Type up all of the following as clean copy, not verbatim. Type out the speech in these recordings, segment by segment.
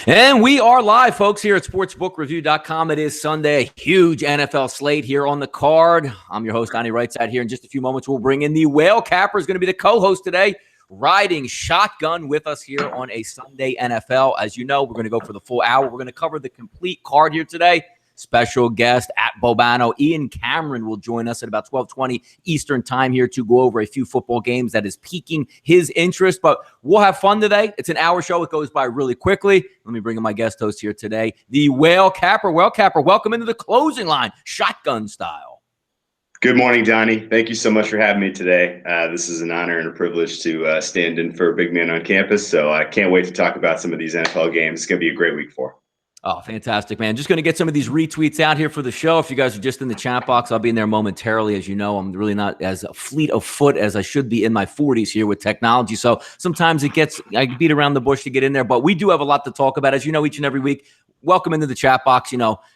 And we are live, folks, here at sportsbookreview.com. It is Sunday, a huge NFL slate here on the card. I'm your host, Donnie Rightside, here. In just a few moments, we'll bring in the Whale Capper, is going to be the co-host today, riding shotgun with us here on a Sunday NFL. As you know, we're going to go for the full hour. We're going to cover the complete card here today. Special guest at Bobano, Ian Cameron, will join us at about 12:20 Eastern time here to go over a few football games that is piquing his interest. But we'll have fun today. It's an hour show. It goes by really quickly. Let me bring in my guest host here today, the Whale Capper. Whale Capper, welcome into the closing line, shotgun style. Good morning, Donnie. Thank you so much for having me today. This is an honor and a privilege to stand in for a big man on campus. So I can't wait to talk about some of these NFL games. It's going to be a great week for. Oh, fantastic, man. Just going to get some of these retweets out here for the show. If you guys are just in the chat box, I'll be in there momentarily. As you know, I'm really not as fleet of foot as I should be in my 40s here with technology. So sometimes I beat around the bush to get in there, but we do have a lot to talk about. As you know, each and every week, welcome into the chat box.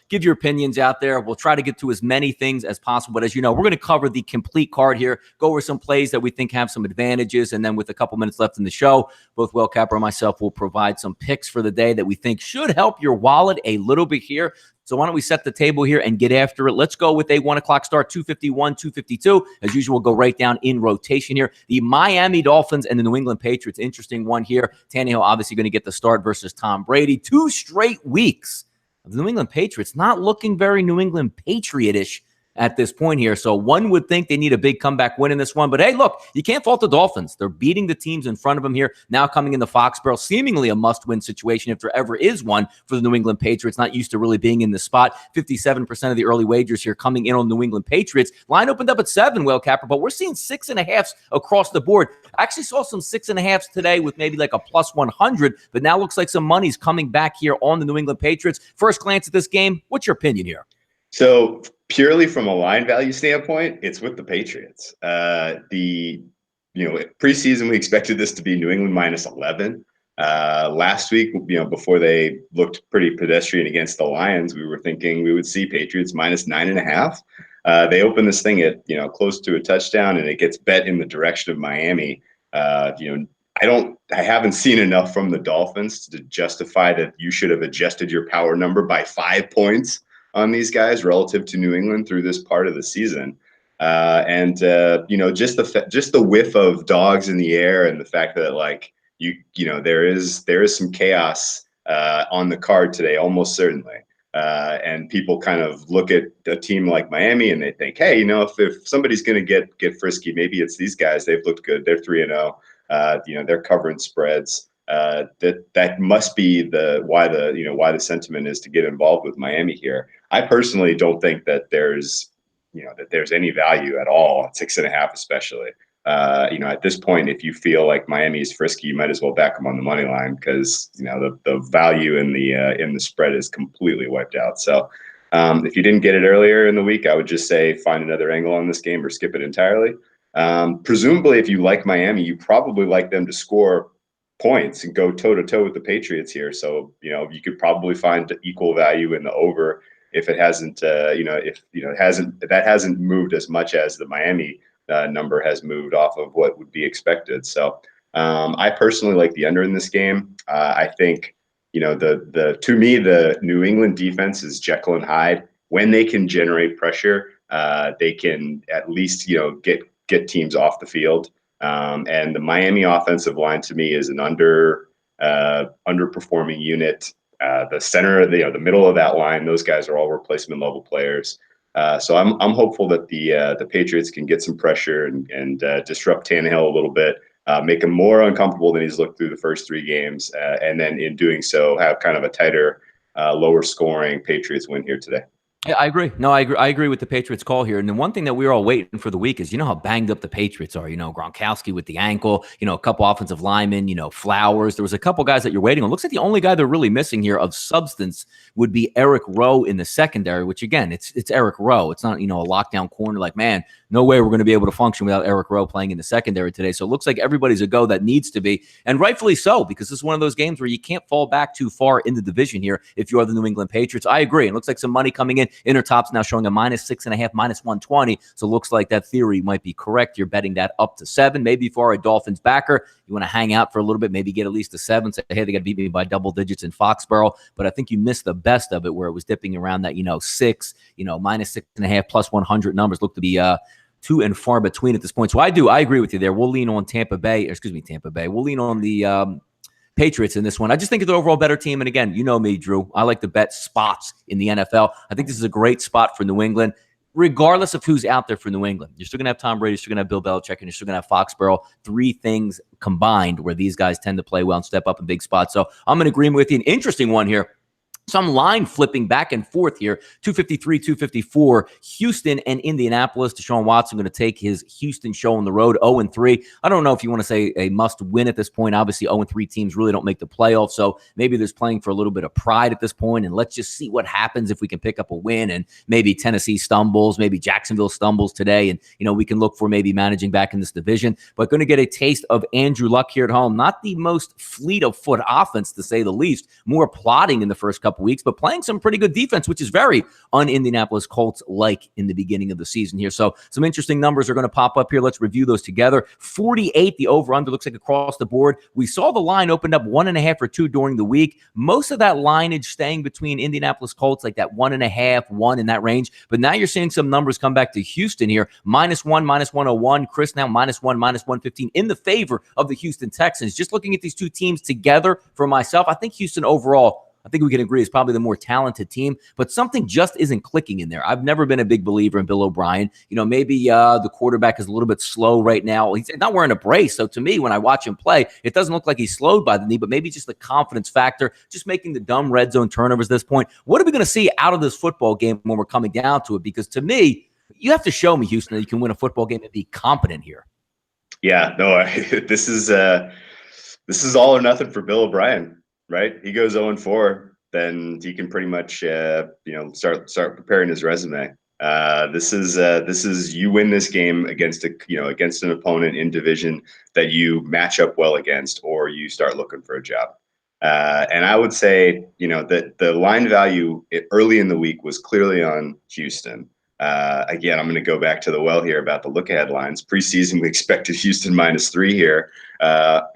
Give your opinions out there. We'll try to get to as many things as possible. But as you know, we're going to cover the complete card here, go over some plays that we think have some advantages. And then with a couple minutes left in the show, both Will Capper and myself will provide some picks for the day that we think should help your wallet a little bit here. So why don't we set the table here and get after it? Let's go with a 1 o'clock start, 251, 252. As usual, we'll go right down in rotation here. The Miami Dolphins and the New England Patriots. Interesting one here. Tannehill obviously going to get the start versus Tom Brady. 2 straight weeks of the New England Patriots not looking very New England Patriot-ish at this point here. So one would think they need a big comeback win in this one. But hey, look, you can't fault the Dolphins. They're beating the teams in front of them here, now coming into Foxborough, seemingly a must-win situation if there ever is one for the New England Patriots. Not used to really being in the spot. 57% of the early wagers here coming in on New England Patriots. Line opened up at 7, Will Capper, but we're seeing 6.5s across the board. I actually saw some 6.5s today with maybe like a plus 100, but now looks like some money's coming back here on the New England Patriots. First glance at this game, what's your opinion here? So purely from a line value standpoint, it's with the Patriots. Preseason, we expected this to be New England minus 11. Last week, before they looked pretty pedestrian against the Lions, we were thinking we would see Patriots minus 9.5. They opened this thing at, close to a touchdown, and it gets bet in the direction of Miami. I haven't seen enough from the Dolphins to justify that you should have adjusted your power number by 5 points on these guys relative to New England through this part of the season. Just the whiff of dogs in the air and the fact that there is some chaos on the card today, almost certainly. And people kind of look at a team like Miami and they think, hey, if somebody's going to get frisky, maybe it's these guys. They've looked good. They're 3-0. They're covering spreads. That must be why the sentiment is to get involved with Miami here. I personally don't think that there's any value at all at 6.5, especially. At this point, if you feel like Miami is frisky, you might as well back them on the money line because the value in the spread is completely wiped out. So if you didn't get it earlier in the week, I would just say find another angle on this game or skip it entirely. Presumably, if you like Miami, you probably like them to score points and go toe-to-toe with the Patriots here. So, you could probably find equal value in the over if it hasn't, hasn't moved as much as the Miami number has moved off of what would be expected. So I personally like the under in this game. I think, to me, the New England defense is Jekyll and Hyde. When they can generate pressure, they can at least, get teams off the field. And the Miami offensive line to me is an underperforming unit. The center of the middle of that line, those guys are all replacement level players. So I'm hopeful that the Patriots can get some pressure and disrupt Tannehill a little bit, make him more uncomfortable than he's looked through the first 3 games, and then in doing so have kind of a tighter, lower scoring Patriots win here today. Yeah, I agree. No, I agree with the Patriots call here. And the one thing that we were all waiting for the week is, how banged up the Patriots are. Gronkowski with the ankle, a couple offensive linemen, Flowers. There was a couple guys that you're waiting on. Looks like the only guy they're really missing here of substance would be Eric Rowe in the secondary, which again, it's Eric Rowe. It's not, a lockdown corner like, man, no way we're going to be able to function without Eric Rowe playing in the secondary today. So it looks like everybody's a go that needs to be, and rightfully so, because this is one of those games where you can't fall back too far in the division here if you are the New England Patriots. I agree. It looks like some money coming in Intertop's now showing a -6.5, -120. So it looks like that theory might be correct. You're betting that up to 7. Maybe for a Dolphins backer, you want to hang out for a little bit, maybe get at least a 7. Say, hey, they got to beat me by double digits in Foxborough. But I think you missed the best of it where it was dipping around that, 6, -6.5, +100 numbers look to be too and far between at this point. So I agree with you there. We'll lean on Tampa Bay. We'll lean on the Patriots in this one. I just think it's the overall better team. And again, you know me, Drew. I like to bet spots in the NFL. I think this is a great spot for New England, regardless of who's out there for New England. You're still going to have Tom Brady, you're still going to have Bill Belichick, and you're still going to have Foxborough. 3 things combined where these guys tend to play well and step up in big spots. So I'm in agreement with you. An interesting one here. Some line flipping back and forth here. 253, 254. Houston and Indianapolis. Deshaun Watson going to take his Houston show on the road, 0-3. I don't know if you want to say a must win at this point. Obviously, 0-3 teams really don't make the playoffs. So maybe there's playing for a little bit of pride at this point. And let's just see what happens if we can pick up a win. And maybe Tennessee stumbles, maybe Jacksonville stumbles today. And, we can look for maybe managing back in this division. But going to get a taste of Andrew Luck here at home. Not the most fleet of foot offense, to say the least. More plodding in the first couple weeks, but playing some pretty good defense, which is very un-Indianapolis Colts like in the beginning of the season here. So some interesting numbers are going to pop up here. Let's review those together. 48, the over-under looks like across the board. We saw the line opened up 1.5 or 2 during the week. Most of that lineage staying between Indianapolis Colts, like that 1.5, 1 in that range. But now you're seeing some numbers come back to Houston here. -1, -101. Chris now -1, -115 in the favor of the Houston Texans. Just looking at these two teams together for myself, I think Houston overall, I think we can agree, is probably the more talented team, but something just isn't clicking in there. I've never been a big believer in Bill O'Brien. Maybe the quarterback is a little bit slow right now. He's not wearing a brace. So to me, when I watch him play, it doesn't look like he's slowed by the knee, but maybe just the confidence factor, just making the dumb red zone turnovers at this point. What are we going to see out of this football game when we're coming down to it? Because to me, you have to show me, Houston, that you can win a football game and be competent here. Yeah, no, this is all or nothing for Bill O'Brien. Right, he goes 0-4, then he can pretty much start preparing his resume. This is you win this game against an opponent in division that you match up well against, or you start looking for a job. And I would say that the line value early in the week was clearly on Houston. Again, I'm going to go back to the well here about the look-ahead lines. Preseason, we expected Houston -3 here.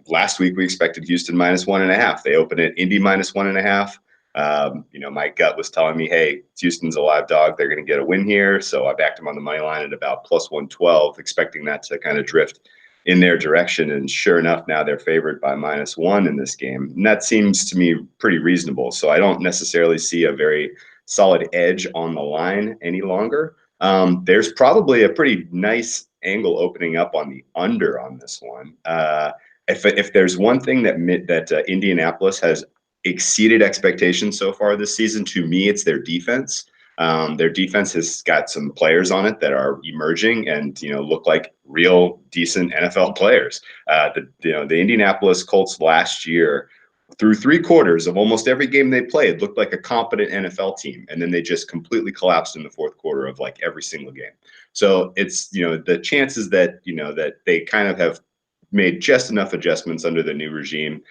Last week, we expected Houston -1.5. They opened at Indy -1.5. My gut was telling me, hey, Houston's a live dog. They're going to get a win here. So I backed them on the money line at about +112, expecting that to kind of drift in their direction. And sure enough, now they're favored by -1 in this game. And that seems to me pretty reasonable. So I don't necessarily see a very solid edge on the line any longer. There's probably a pretty nice angle opening up on the under on this one. If there's one thing that Indianapolis has exceeded expectations so far this season, to me, it's their defense. Their defense has got some players on it that are emerging and look like real decent NFL players. The Indianapolis Colts last year, through 3 quarters of almost every game they played, looked like a competent NFL team. And then they just completely collapsed in the 4th quarter of like every single game. So it's, the chances that they kind of have made just enough adjustments under the new regime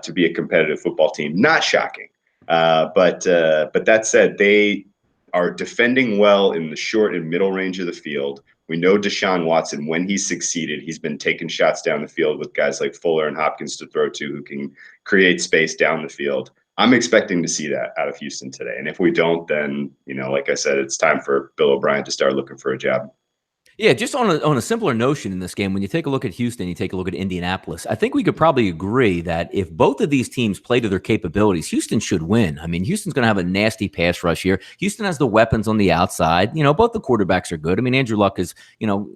to be a competitive football team. Not shocking. But that said, they are defending well in the short and middle range of the field. We know Deshaun Watson, when he's succeeded, he's been taking shots down the field with guys like Fuller and Hopkins to throw to, who can create space down the field. I'm expecting to see that out of Houston today. And if we don't, then, like I said, it's time for Bill O'Brien to start looking for a job. Yeah, just on a simpler notion in this game, when you take a look at Houston, you take a look at Indianapolis, I think we could probably agree that if both of these teams play to their capabilities, Houston should win. I mean, Houston's going to have a nasty pass rush here. Houston has the weapons on the outside. Both the quarterbacks are good. I mean, Andrew Luck is,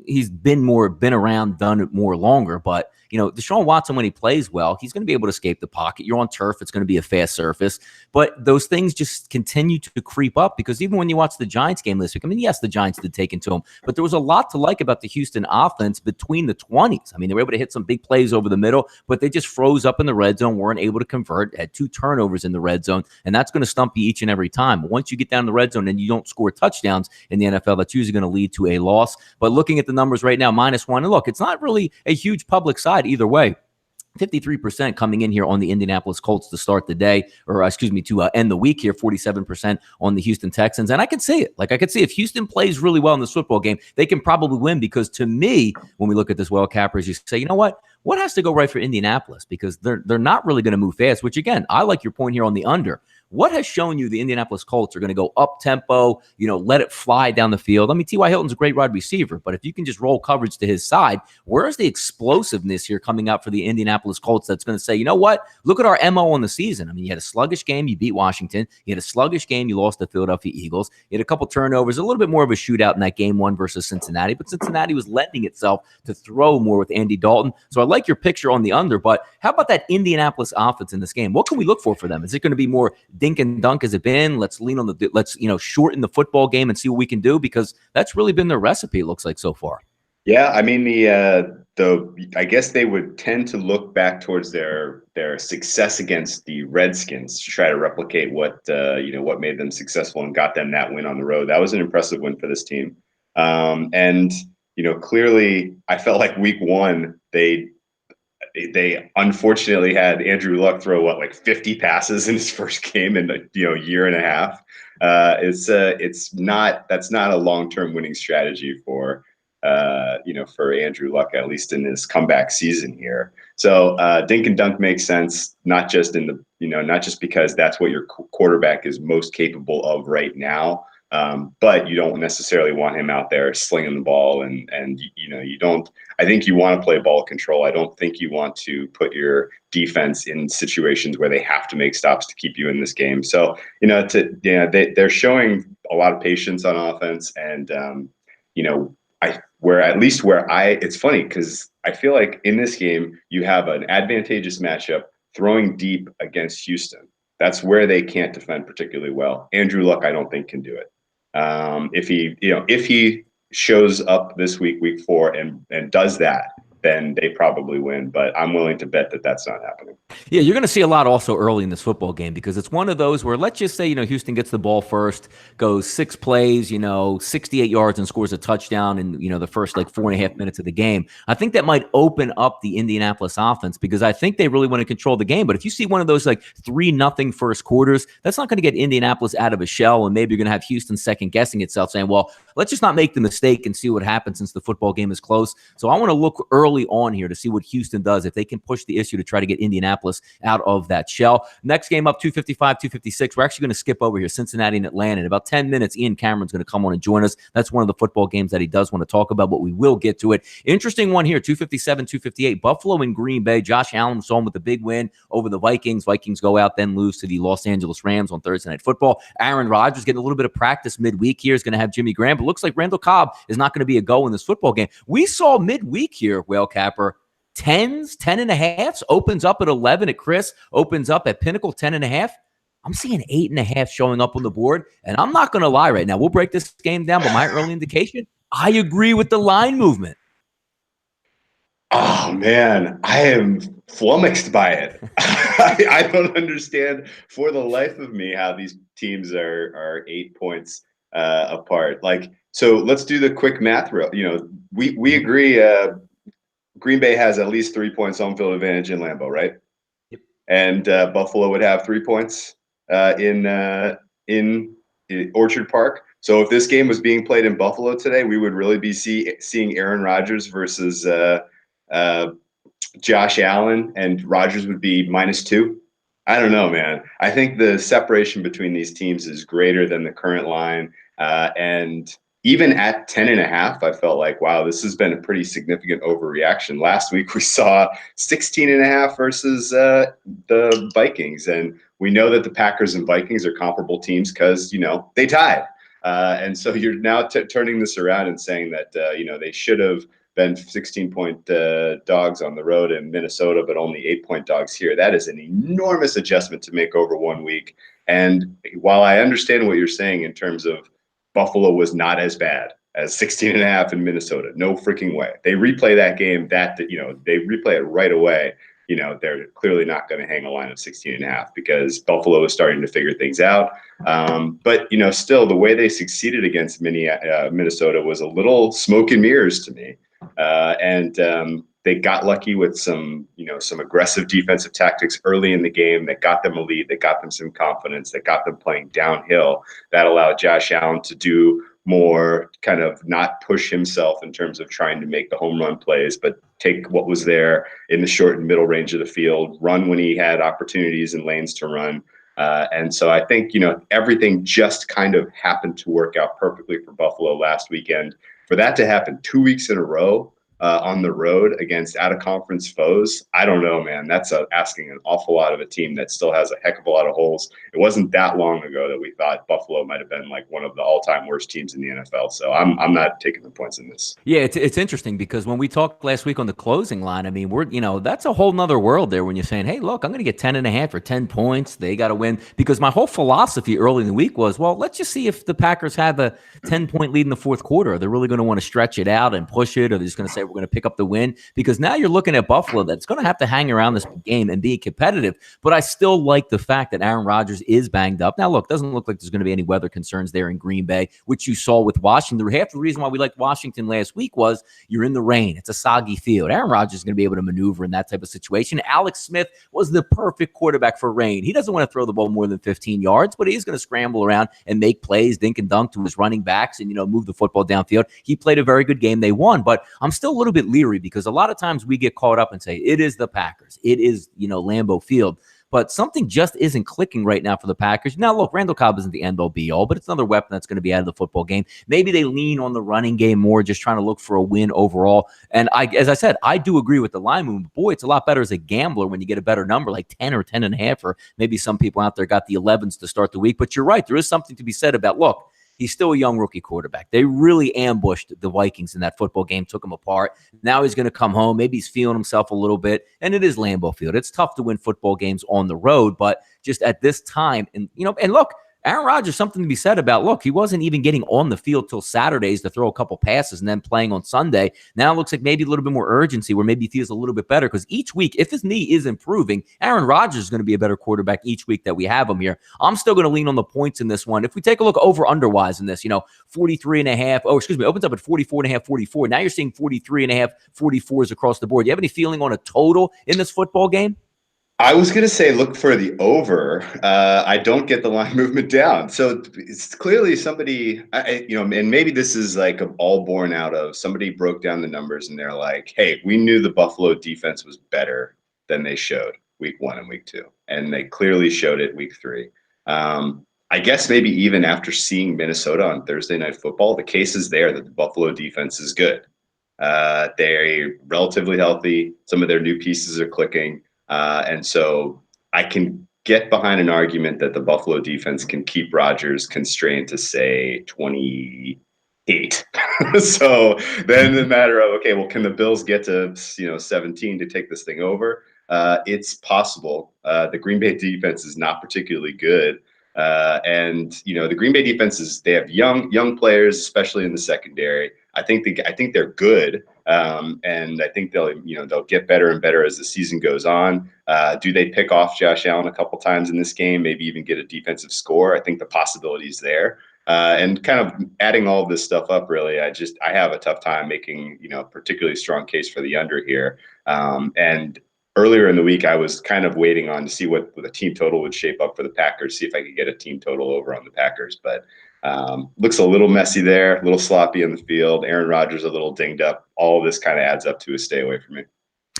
he's been around, done it more longer, but Deshaun Watson, when he plays well, he's going to be able to escape the pocket. You're on turf. It's going to be a fast surface. But those things just continue to creep up, because even when you watch the Giants game this week, I mean, yes, the Giants did take into them, but there was a lot to like about the Houston offense between the 20s. I mean, they were able to hit some big plays over the middle, but they just froze up in the red zone, weren't able to convert, had 2 turnovers in the red zone, and that's going to stump you each and every time. Once you get down the red zone and you don't score touchdowns in the NFL, that's usually going to lead to a loss. But looking at the numbers right now, -1, and look, it's not really a huge public side either way. 53% coming in here on the Indianapolis Colts to start the day, or excuse me, to end the week here, 47% on the Houston Texans. And I can see it. Like, I could see if Houston plays really well in this football game, they can probably win, because to me, when we look at this well cappers, you say, you know what has to go right for Indianapolis? Because they're not really going to move fast, which again, I like your point here on the under. What has shown you the Indianapolis Colts are going to go up tempo, let it fly down the field? I mean, T.Y. Hilton's a great wide receiver, but if you can just roll coverage to his side, where's the explosiveness here coming out for the Indianapolis Colts that's going to say, you know what? Look at our MO on the season. I mean, you had a sluggish game, you beat Washington. You had a sluggish game, you lost to the Philadelphia Eagles. You had a couple turnovers, a little bit more of a shootout in that game one versus Cincinnati, but Cincinnati was lending itself to throw more with Andy Dalton. So I like your picture on the under, but how about that Indianapolis offense in this game? What can we look for them? Is it going to be more dink and dunk as it been? Let's lean on let's shorten the football game and see what we can do, because that's really been their recipe, it looks like, so far. Yeah, I mean, I guess they would tend to look back towards their success against the Redskins to try to replicate what made them successful and got them that win on the road. That was an impressive win for this team. And clearly I felt like week one they unfortunately had Andrew Luck throw 50 passes in his first game in a year and a half. That's not a long-term winning strategy for Andrew Luck, at least in his comeback season here. So dink and dunk makes sense, not just because that's what your quarterback is most capable of right now. But you don't necessarily want him out there slinging the ball, and you don't. I think you want to play ball control. I don't think you want to put your defense in situations where they have to make stops to keep you in this game. So they're showing a lot of patience on offense, and it's funny because I feel like in this game you have an advantageous matchup throwing deep against Houston. That's where they can't defend particularly well. Andrew Luck, I don't think, can do it. If he shows up this week 4, and does that, then they probably win. But I'm willing to bet that that's not happening. Yeah, you're going to see a lot also early in this football game, because it's one of those where, let's just say, Houston gets the ball first, goes 6 plays, 68 yards, and scores a touchdown in, the first 4.5 minutes of the game. I think that might open up the Indianapolis offense, because I think they really want to control the game. But if you see one of those 3-0 first quarters, that's not going to get Indianapolis out of a shell. And maybe you're going to have Houston second guessing itself, saying, well, let's just not make the mistake and see what happens since the football game is close. So I want to look early on here to see what Houston does, if they can push the issue to try to get Indianapolis out of that shell. Next game up, 255, 256. We're actually going to skip over here, Cincinnati and Atlanta. In about 10 minutes, Ian Cameron's going to come on and join us. That's one of the football games that he does want to talk about, but we will get to it. Interesting one here, 257, 258. Buffalo and Green Bay. Josh Allen was home with a big win over the Vikings. Vikings go out, then lose to the Los Angeles Rams on Thursday Night Football. Aaron Rodgers getting a little bit of practice midweek here. Is going to have Jimmy Graham, but looks like Randall Cobb is not going to be a go in this football game. We saw midweek here, Whale Capper, 10s, 10.5s, opens up at 11 at Chris, opens up at Pinnacle 10.5. I'm seeing 8.5 showing up on the board, and I'm not going to lie right now. We'll break this game down, but my early indication, I agree with the line movement. Oh, man, I am flummoxed by it. I don't understand for the life of me how these teams are 8 points apart. So let's do the quick math. We agree Green Bay has at least 3 points home field advantage in Lambeau, right? Yep. And Buffalo would have 3 points in Orchard Park. So if this game was being played in Buffalo today, we would really be seeing Aaron Rodgers versus Josh Allen, and Rodgers would be -2. I don't know, man. I think the separation between these teams is greater than the current line. And even at 10.5, I felt like, wow, this has been a pretty significant overreaction. Last week, we saw 16.5 versus the Vikings. And we know that the Packers and Vikings are comparable teams because, they tied. And so you're now turning this around and saying that, they should have been 16-point dogs on the road in Minnesota, but only 8-point dogs here. That is an enormous adjustment to make over 1 week. And while I understand what you're saying in terms of Buffalo was not as bad as 16.5 in Minnesota, no freaking way. They replay that game, they replay it right away. They're clearly not going to hang a line of 16.5 because Buffalo is starting to figure things out. But still the way they succeeded against Minnesota was a little smoke and mirrors to me. And they got lucky with some aggressive defensive tactics early in the game that got them a lead, that got them some confidence, that got them playing downhill, that allowed Josh Allen to do more, kind of not push himself in terms of trying to make the home run plays, but take what was there in the short and middle range of the field, run when he had opportunities and lanes to run. And so I think, everything just kind of happened to work out perfectly for Buffalo last weekend. For that to happen 2 weeks in a row on the road against out-of-conference foes, I don't know, man. That's asking an awful lot of a team that still has a heck of a lot of holes. It wasn't that long ago that we thought Buffalo might have been like one of the all-time worst teams in the NFL. So I'm not taking the points in this. Yeah, it's interesting because when we talked last week on the closing line, I mean, that's a whole nother world there when you're saying, hey, look, I'm going to get 10.5 or 10 points. They got to win. Because my whole philosophy early in the week was, well, let's just see if the Packers have a 10-point lead in the fourth quarter. Are they really going to want to stretch it out and push it? Or they're just going to say we're going to pick up the win? Because now you're looking at Buffalo that's going to have to hang around this game and be competitive. But I still like the fact that Aaron Rodgers is banged up. Now, look, doesn't look like there's going to be any weather concerns there in Green Bay, which you saw with Washington. Half the reason why we liked Washington last week was you're in the rain. It's a soggy field. Aaron Rodgers is going to be able to maneuver in that type of situation. Alex Smith was the perfect quarterback for rain. He doesn't want to throw the ball more than 15 yards, but he's going to scramble around and make plays, dink and dunk to his running backs and, move the football downfield. He played a very good game. They won, but I'm still a little bit leery because a lot of times we get caught up and say, it is the Packers. It is, Lambeau Field. But something just isn't clicking right now for the Packers. Now, look, Randall Cobb isn't the end-all be-all, but it's another weapon that's going to be out of the football game. Maybe they lean on the running game more, just trying to look for a win overall. And as I said, I do agree with the line movement. Boy, it's a lot better as a gambler when you get a better number, like 10 or 10.5, or maybe some people out there got the 11s to start the week. But you're right. There is something to be said about, look, he's still a young rookie quarterback. They really ambushed the Vikings in that football game, took them apart. Now he's going to come home. Maybe he's feeling himself a little bit, and it is Lambeau Field. It's tough to win football games on the road, but just at this time, and look, Aaron Rodgers, something to be said about, look, he wasn't even getting on the field till Saturdays to throw a couple passes and then playing on Sunday. Now it looks like maybe a little bit more urgency where maybe he feels a little bit better because each week, if his knee is improving, Aaron Rodgers is going to be a better quarterback each week that we have him here. I'm still going to lean on the points in this one. If we take a look over-underwise in this, 43.5, opens up at 44.5, 44. Now you're seeing 43.5, 44s across the board. Do you have any feeling on a total in this football game? I was going to say look for the over. I don't get the line movement down. So it's clearly somebody, and maybe this is like all born out of somebody broke down the numbers and they're like, hey, we knew the Buffalo defense was better than they showed week 1 and week 2. And they clearly showed it week 3. I guess maybe even after seeing Minnesota on Thursday Night Football, the case is there that the Buffalo defense is good. They're relatively healthy. Some of their new pieces are clicking. And so I can get behind an argument that the Buffalo defense can keep Rodgers constrained to, say, 28. So then the matter of, okay, well, can the Bills get to 17 to take this thing over? It's possible. The Green Bay defense is not particularly good. And the Green Bay defense they have young players, especially in the secondary. I think they're good. And I think they'll get better and better as the season goes on. Do they pick off Josh Allen a couple times in this game, maybe even get a defensive score? I think the possibility is there. And kind of adding all of this stuff up, really, I have a tough time making, particularly strong case for the under here. And earlier in the week, I was kind of waiting on to see what the team total would shape up for the Packers, see if I could get a team total over on the Packers. But looks a little messy there, a little sloppy in the field. Aaron Rodgers a little dinged up. All of this kind of adds up to a stay away from me.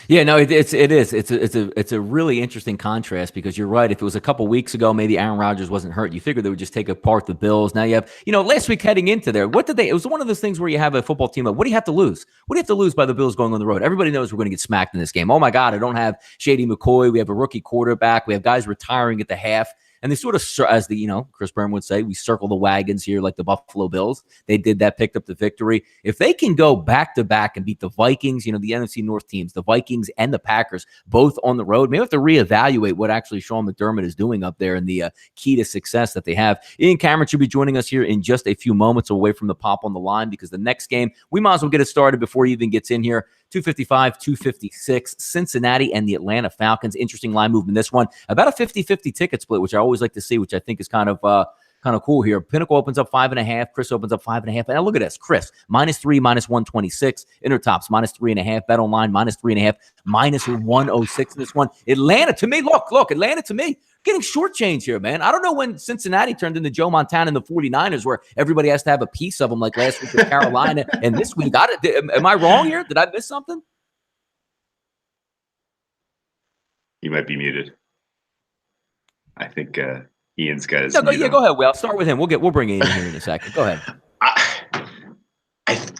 Yeah, no, it is. It's a really interesting contrast because you're right. If it was a couple weeks ago, maybe Aaron Rodgers wasn't hurt. You figured they would just take apart the Bills. Now you have, last week heading into there, it was one of those things where you have a football team. Like, what do you have to lose? What do you have to lose by the Bills going on the road? Everybody knows we're going to get smacked in this game. Oh my God, I don't have Shady McCoy. We have a rookie quarterback. We have guys retiring at the half. And they sort of, as Chris Byrne would say, we circle the wagons here like the Buffalo Bills. They did that, picked up the victory. If they can go back-to-back and beat the Vikings, the NFC North teams, the Vikings and the Packers, both on the road, maybe we have to reevaluate what actually Sean McDermott is doing up there and the key to success that they have. Ian Cameron should be joining us here in just a few moments away from the pop on the line because the next game, we might as well get it started before he even gets in here. 255, 256, Cincinnati and the Atlanta Falcons. Interesting line movement. This one, about a 50-50 ticket split, which I always like to see, which I think is kind of kind of cool here. Pinnacle opens up 5.5. Chris opens up 5.5. And now look at this. Chris, -3, -126. Intertops, -3.5. Bet Online, -3.5. -106 in this one. Atlanta, to me, look, Atlanta to me, getting shortchanged here, man. I don't know when Cincinnati turned into Joe Montana and the 49ers, where everybody has to have a piece of them, like last week with Carolina. And this week, am I wrong here? Did I miss something? You might be muted. I think Ian's got his. Go ahead, Will. I'll start with him. We'll bring Ian in here in a second. Go ahead.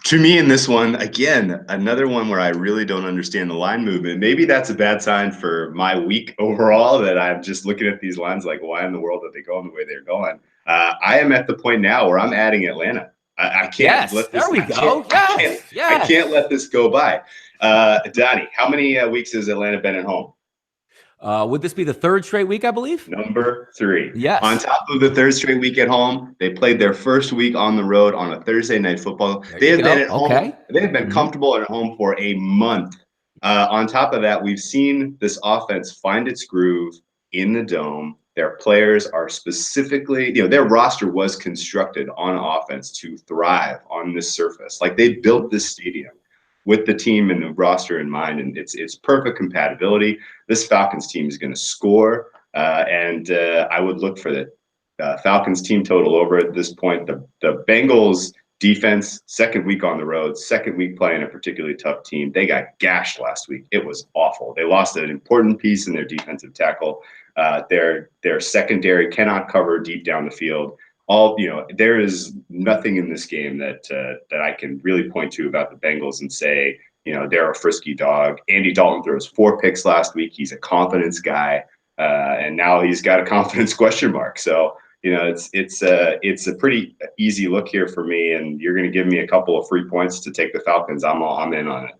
To me, in this one, again, another one where I really don't understand the line movement. Maybe that's a bad sign for my week overall, that I'm just looking at these lines like, why in the world are they going the way they're going? I am at the point now where I'm adding Atlanta. I can't let this. There we go. I can't let this go by. Donnie, how many weeks has Atlanta been at home? Would this be the third straight week, I believe? Number 3. Yes. On top of the third straight week at home, they played their first week on the road on a Thursday night football. They have been at home. They have been comfortable at home for a month. On top of that, we've seen this offense find its groove in the dome. Their players are specifically, their roster was constructed on offense to thrive on this surface. Like, they built this stadium with the team and the roster in mind, and it's perfect compatibility. This Falcons team is going to score, and I would look for the Falcons team total over at this point. The Bengals defense, second week on the road, second week playing a particularly tough team. They got gashed last week. It was awful. They lost an important piece in their defensive tackle. Their secondary cannot cover deep down the field. There is nothing in this game that I can really point to about the Bengals and say, they're a frisky dog. Andy Dalton throws 4 picks last week. He's a confidence guy, and now he's got a confidence question mark. So, it's a pretty easy look here for me, and you're going to give me a couple of free points to take the Falcons. I'm in on it.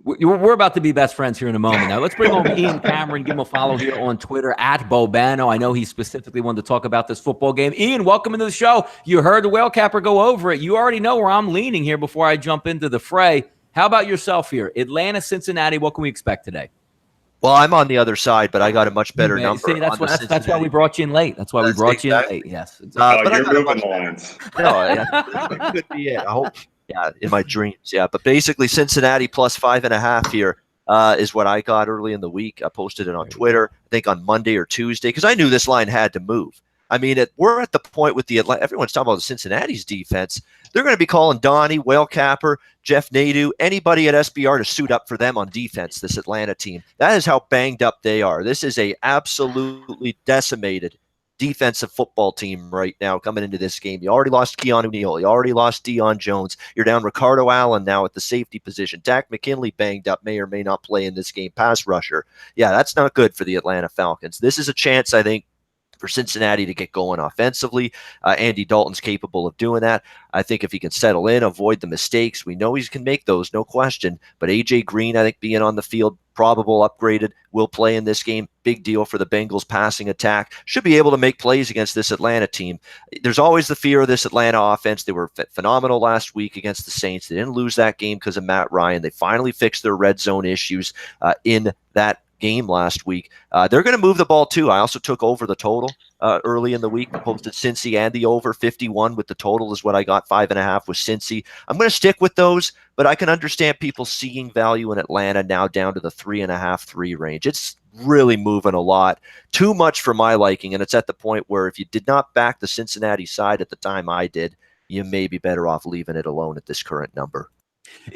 We're about to be best friends here in a moment. Now, let's bring on Ian Cameron. Give him a follow here on Twitter @Bobano. I know he specifically wanted to talk about this football game. Ian, welcome into the show. You heard the Whale Capper go over it. You already know where I'm leaning here before I jump into the fray. How about yourself here? Atlanta, Cincinnati, what can we expect today? Well, I'm on the other side, but I got a much better number. See, that's why we brought you in late. That's why we brought you in late. Yes. But you're moving the lines. No, that could be it. I hope. Yeah, in my dreams. Yeah, but basically Cincinnati plus 5.5 here is what I got early in the week. I posted it on Twitter, I think on Monday or Tuesday, because I knew this line had to move. I mean, we're at the point with the Atlanta. Everyone's talking about Cincinnati's defense. They're going to be calling Donnie, Whale Capper, Jeff Nadeau, anybody at SBR to suit up for them on defense, this Atlanta team. That is how banged up they are. This is a absolutely decimated defensive football team right now coming into this game. You already lost Keanu Neal. You already lost Deion Jones. You're down Ricardo Allen now at the safety position. Dak McKinley banged up, may or may not play in this game. Pass rusher. Yeah, that's not good for the Atlanta Falcons. This is a chance, I think, for Cincinnati to get going offensively. Andy Dalton's capable of doing that. I think if he can settle in, avoid the mistakes, we know he can make those, no question. But A.J. Green, I think, being on the field, probable upgraded, will play in this game. Big deal for the Bengals passing attack. Should be able to make plays against this Atlanta team. There's always the fear of this Atlanta offense. They were phenomenal last week against the Saints. They didn't lose that game because of Matt Ryan. They finally fixed their red zone issues in that game last week. They're going to move the ball too. I also took over the total early in the week. I posted Cincy and the over 51 with the total is what I got. 5.5 with Cincy. I'm going to stick with those, but I can understand people seeing value in Atlanta now down to the 3.5, 3 range. It's really moving a lot. Too much for my liking, and it's at the point where if you did not back the Cincinnati side at the time I did, you may be better off leaving it alone at this current number.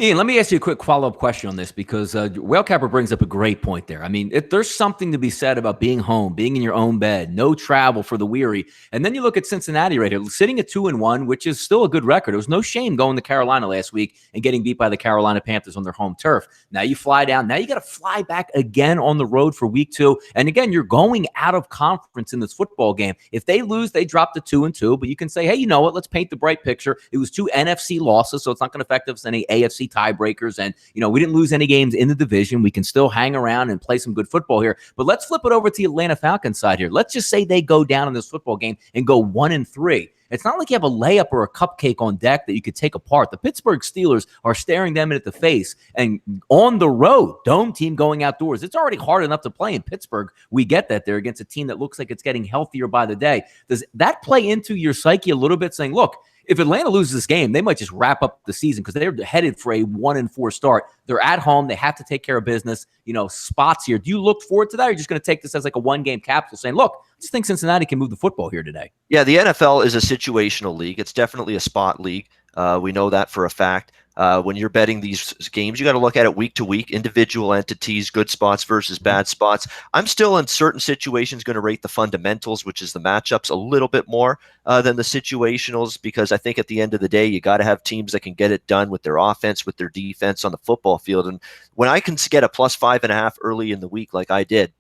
Ian, let me ask you a quick follow-up question on this because Whale Capper brings up a great point there. I mean, there's something to be said about being home, being in your own bed, no travel for the weary. And then you look at Cincinnati right here, sitting at 2-1, which is still a good record. It was no shame going to Carolina last week and getting beat by the Carolina Panthers on their home turf. Now you fly down. Now you got to fly back again on the road for week 2. And again, you're going out of conference in this football game. If they lose, they drop to 2-2. But you can say, hey, you know what? Let's paint the bright picture. It was 2 NFC losses, so it's not going to affect us any AFC tiebreakers. And, we didn't lose any games in the division. We can still hang around and play some good football here. But let's flip it over to the Atlanta Falcons side here. Let's just say they go down in this football game and go 1-3. It's not like you have a layup or a cupcake on deck that you could take apart. The Pittsburgh Steelers are staring them in the face, and on the road, dome team going outdoors. It's already hard enough to play in Pittsburgh. We get that they're against a team that looks like it's getting healthier by the day. Does that play into your psyche a little bit, saying, look, if Atlanta loses this game, they might just wrap up the season because they're headed for a 1-4 start. They're at home. They have to take care of business, spots here. Do you look forward to that? Or are you just going to take this as like a one-game capsule saying, look, I just think Cincinnati can move the football here today? Yeah, the NFL is a situational league. It's definitely a spot league. We know that for a fact. When you're betting these games, you got to look at it week to week, individual entities, good spots versus bad spots. I'm still in certain situations going to rate the fundamentals, which is the matchups, a little bit more than the situationals, because I think at the end of the day, you got to have teams that can get it done with their offense, with their defense on the football field. And when I can get a +5.5 early in the week, like I did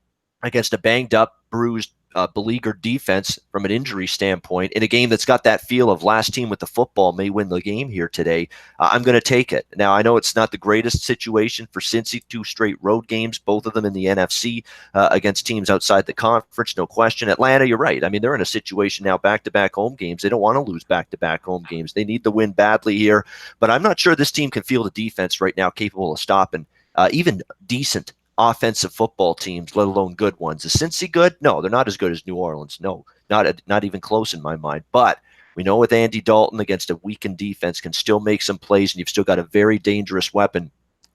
against a banged up, bruised, beleaguered defense from an injury standpoint in a game that's got that feel of last team with the football may win the game here today, I'm going to take it. Now, I know it's not the greatest situation for Cincy, 2 straight road games, both of them in the NFC against teams outside the conference, no question. Atlanta, you're right. I mean, they're in a situation now, back-to-back home games. They don't want to lose back-to-back home games. They need the win badly here, but I'm not sure this team can field a defense right now capable of stopping even decent offensive football teams, let alone good ones. Is Cincy good? No, they're not as good as New Orleans. No, not even close in my mind. But we know with Andy Dalton against a weakened defense can still make some plays, and you've still got a very dangerous weapon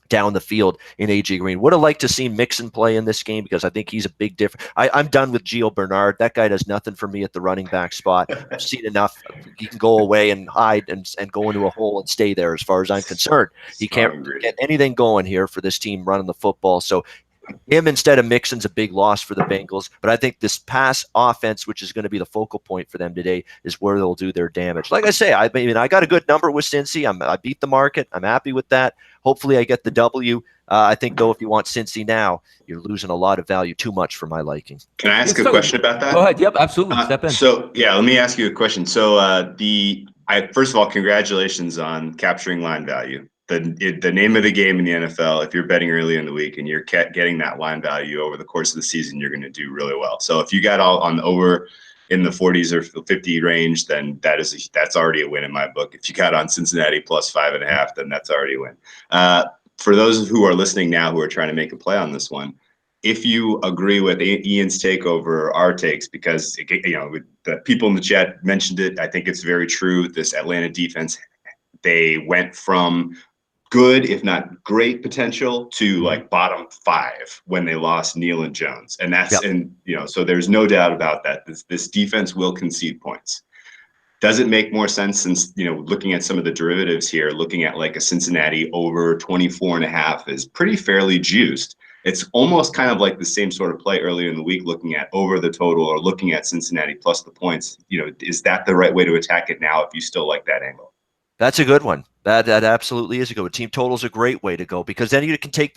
down the field in A.J. Green. Would have liked to see Mixon play in this game because I think he's a big difference. I'm done with Gio Bernard. That guy does nothing for me at the running back spot. I've seen enough. He can go away and hide and go into a hole and stay there as far as I'm concerned. He can't get anything going here for this team running the football. So him instead of Mixon's a big loss for the Bengals. But I think this pass offense, which is going to be the focal point for them today, is where they'll do their damage. Like I say, I got a good number with Cincy. I beat the market. I'm happy with that. Hopefully I get the W. I think, though, if you want Cincy now, you're losing a lot of value, too much for my liking. Can I ask a question about that? Go ahead. Yep, absolutely. Step in. So, let me ask you a question. So, first of all, congratulations on capturing line value. The name of the game in the NFL, if you're betting early in the week and you're getting that line value over the course of the season, you're going to do really well. So if you got all on over in the 40s or 50 range, then that's already a win in my book. If you got on Cincinnati +5.5, then that's already a win. For those who are listening now who are trying to make a play on this one, if you agree with Ian's take over our takes, because the people in the chat mentioned it, I think it's very true. This Atlanta defense, they went from good, if not great potential to like bottom 5 when they lost Neal and Jones. And that's, so there's no doubt about that. This defense will concede points. Does it make more sense since, looking at some of the derivatives here, looking at like a Cincinnati over 24.5 is pretty fairly juiced. It's almost kind of like the same sort of play earlier in the week, looking at over the total or looking at Cincinnati plus the points. Is that the right way to attack it now if you still like that angle? That's a good one. That absolutely is a good one. Team total is a great way to go, because then you can take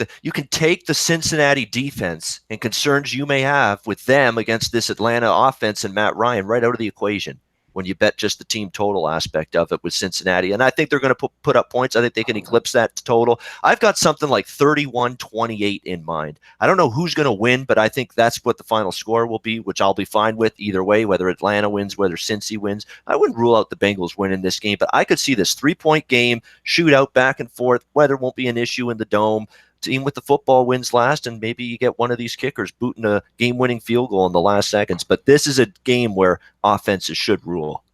the Cincinnati defense and concerns you may have with them against this Atlanta offense and Matt Ryan right out of the equation when you bet just the team total aspect of it with Cincinnati. And I think they're going to put up points. I think they can eclipse that total. I've got something like 31-28 in mind. I don't know who's going to win, but I think that's what the final score will be, which I'll be fine with either way, whether Atlanta wins, whether Cincy wins. I wouldn't rule out the Bengals winning this game, but I could see this 3-point game, shootout back and forth. Weather won't be an issue in the Dome. Team with the football wins last, and maybe you get one of these kickers booting a game-winning field goal in the last seconds. But this is a game where offenses should rule.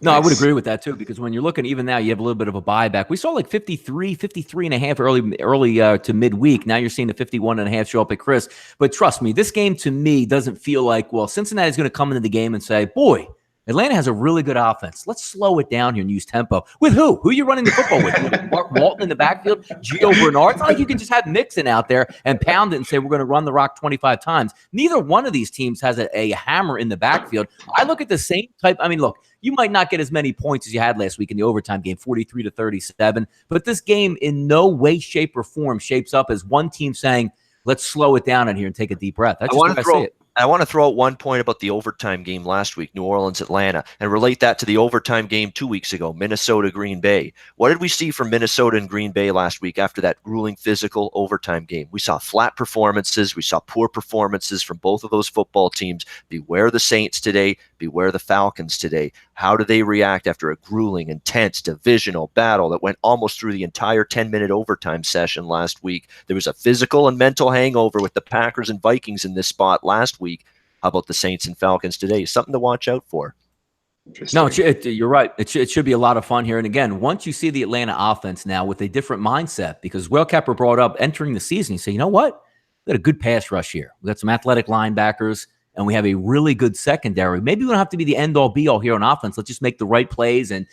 No, I would agree with that too, because when you're looking, even now, you have a little bit of a buyback. We saw like 53.5 early to midweek. Now you're seeing the 51.5 show up at Chris. But trust me, this game to me doesn't feel like, well, Cincinnati's going to come into the game and say, boy, Atlanta has a really good offense. Let's slow it down here and use tempo. With who? Who are you running the football with? Mark Walton in the backfield? Gio Bernard? It's not like you can just have Mixon out there and pound it and say we're going to run the rock 25 times. Neither one of these teams has a hammer in the backfield. I look at the same type. I mean, look, you might not get as many points as you had last week in the overtime game, 43-37. But this game in no way, shape, or form shapes up as one team saying, let's slow it down in here and take a deep breath. That's just the way I see it. I want to throw out one point about the overtime game last week, New Orleans, Atlanta, and relate that to the overtime game 2 weeks ago, Minnesota, Green Bay. What did we see from Minnesota and Green Bay last week after that grueling physical overtime game? We saw flat performances. We saw poor performances from both of those football teams. Beware the Saints today. Beware the Falcons today. How do they react after a grueling, intense, divisional battle that went almost through the entire 10-minute overtime session last week? There was a physical and mental hangover with the Packers and Vikings in this spot last week. How about the Saints and Falcons today? Something to watch out for. No, you're right. It should be a lot of fun here. And again, once you see the Atlanta offense now with a different mindset, because Will Capper brought up entering the season, you say, you know what? We got a good pass rush here. We got some athletic linebackers, and we have a really good secondary. Maybe we don't have to be the end-all, be-all here on offense. Let's just make the right plays and,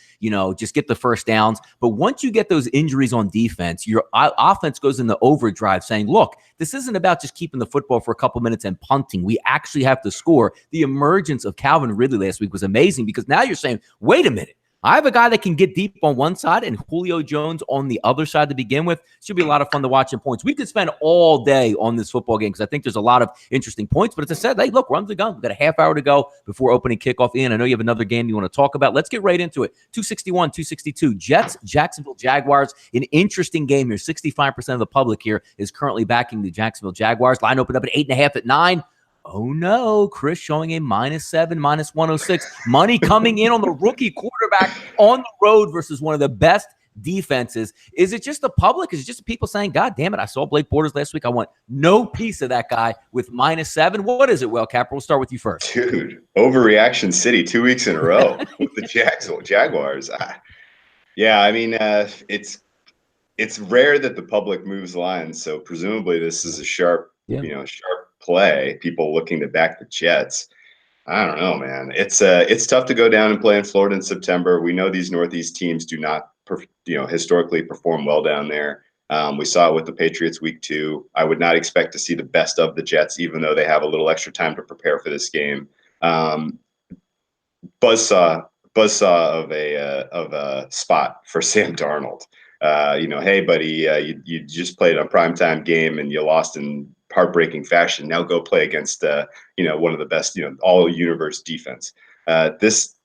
just get the first downs. But once you get those injuries on defense, your offense goes into overdrive saying, look, this isn't about just keeping the football for a couple minutes and punting. We actually have to score. The emergence of Calvin Ridley last week was amazing because now you're saying, wait a minute. I have a guy that can get deep on one side and Julio Jones on the other side to begin with. Should be a lot of fun to watch in points. We could spend all day on this football game because I think there's a lot of interesting points. But as I said, hey, look, run the gun. We've got a half hour to go before opening kickoff. Ian, I know you have another game you want to talk about. Let's get right into it. 261, 262. Jets, Jacksonville Jaguars. An interesting game here. 65% of the public here is currently backing the Jacksonville Jaguars. Line opened up at 8.5 at 9. Oh, no. Chris showing a -7, -106. Money coming in on the rookie quarterback on the road versus one of the best defenses. Is it just the public? Is it just the people saying, God damn it, I saw Blake Bortles last week. I want no piece of that guy with -7. What is it, Will Capper? We'll start with you first. Dude, overreaction city 2 weeks in a row with the Jaguars. Yeah, I mean, it's rare that the public moves lines. So presumably this is a sharp play, people looking to back the Jets. I don't know, man. It's tough to go down and play in Florida in September. We know these Northeast teams do not, historically perform well down there. We saw it with the Patriots week 2. I would not expect to see the best of the Jets, even though they have a little extra time to prepare for this game. Buzzsaw of a spot for Sam Darnold. Hey, buddy, you just played a primetime game and you lost in heartbreaking fashion. Now go play against one of the best all universe defense. There's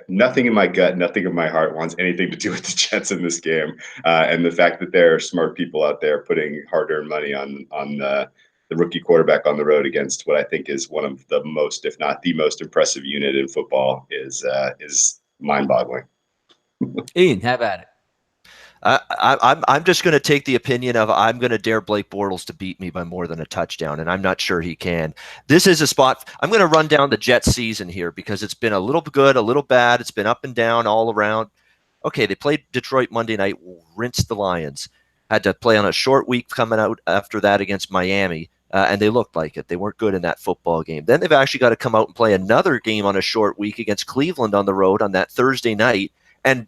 nothing in my gut, nothing in my heart wants anything to do with the Jets in this game, and the fact that there are smart people out there putting hard-earned money on the rookie quarterback on the road against what I think is one of the most, if not the most impressive unit in football is mind-boggling. Ian, have at it. I'm just going to take the opinion of I'm going to dare Blake Bortles to beat me by more than a touchdown, and I'm not sure he can. This is a spot. I'm going to run down the Jets season here because it's been a little good, a little bad. It's been up and down all around. Okay, they played Detroit Monday night, rinsed the Lions. Had to play on a short week coming out after that against Miami, and they looked like it. They weren't good in that football game. Then they've actually got to come out and play another game on a short week against Cleveland on the road on that Thursday night, and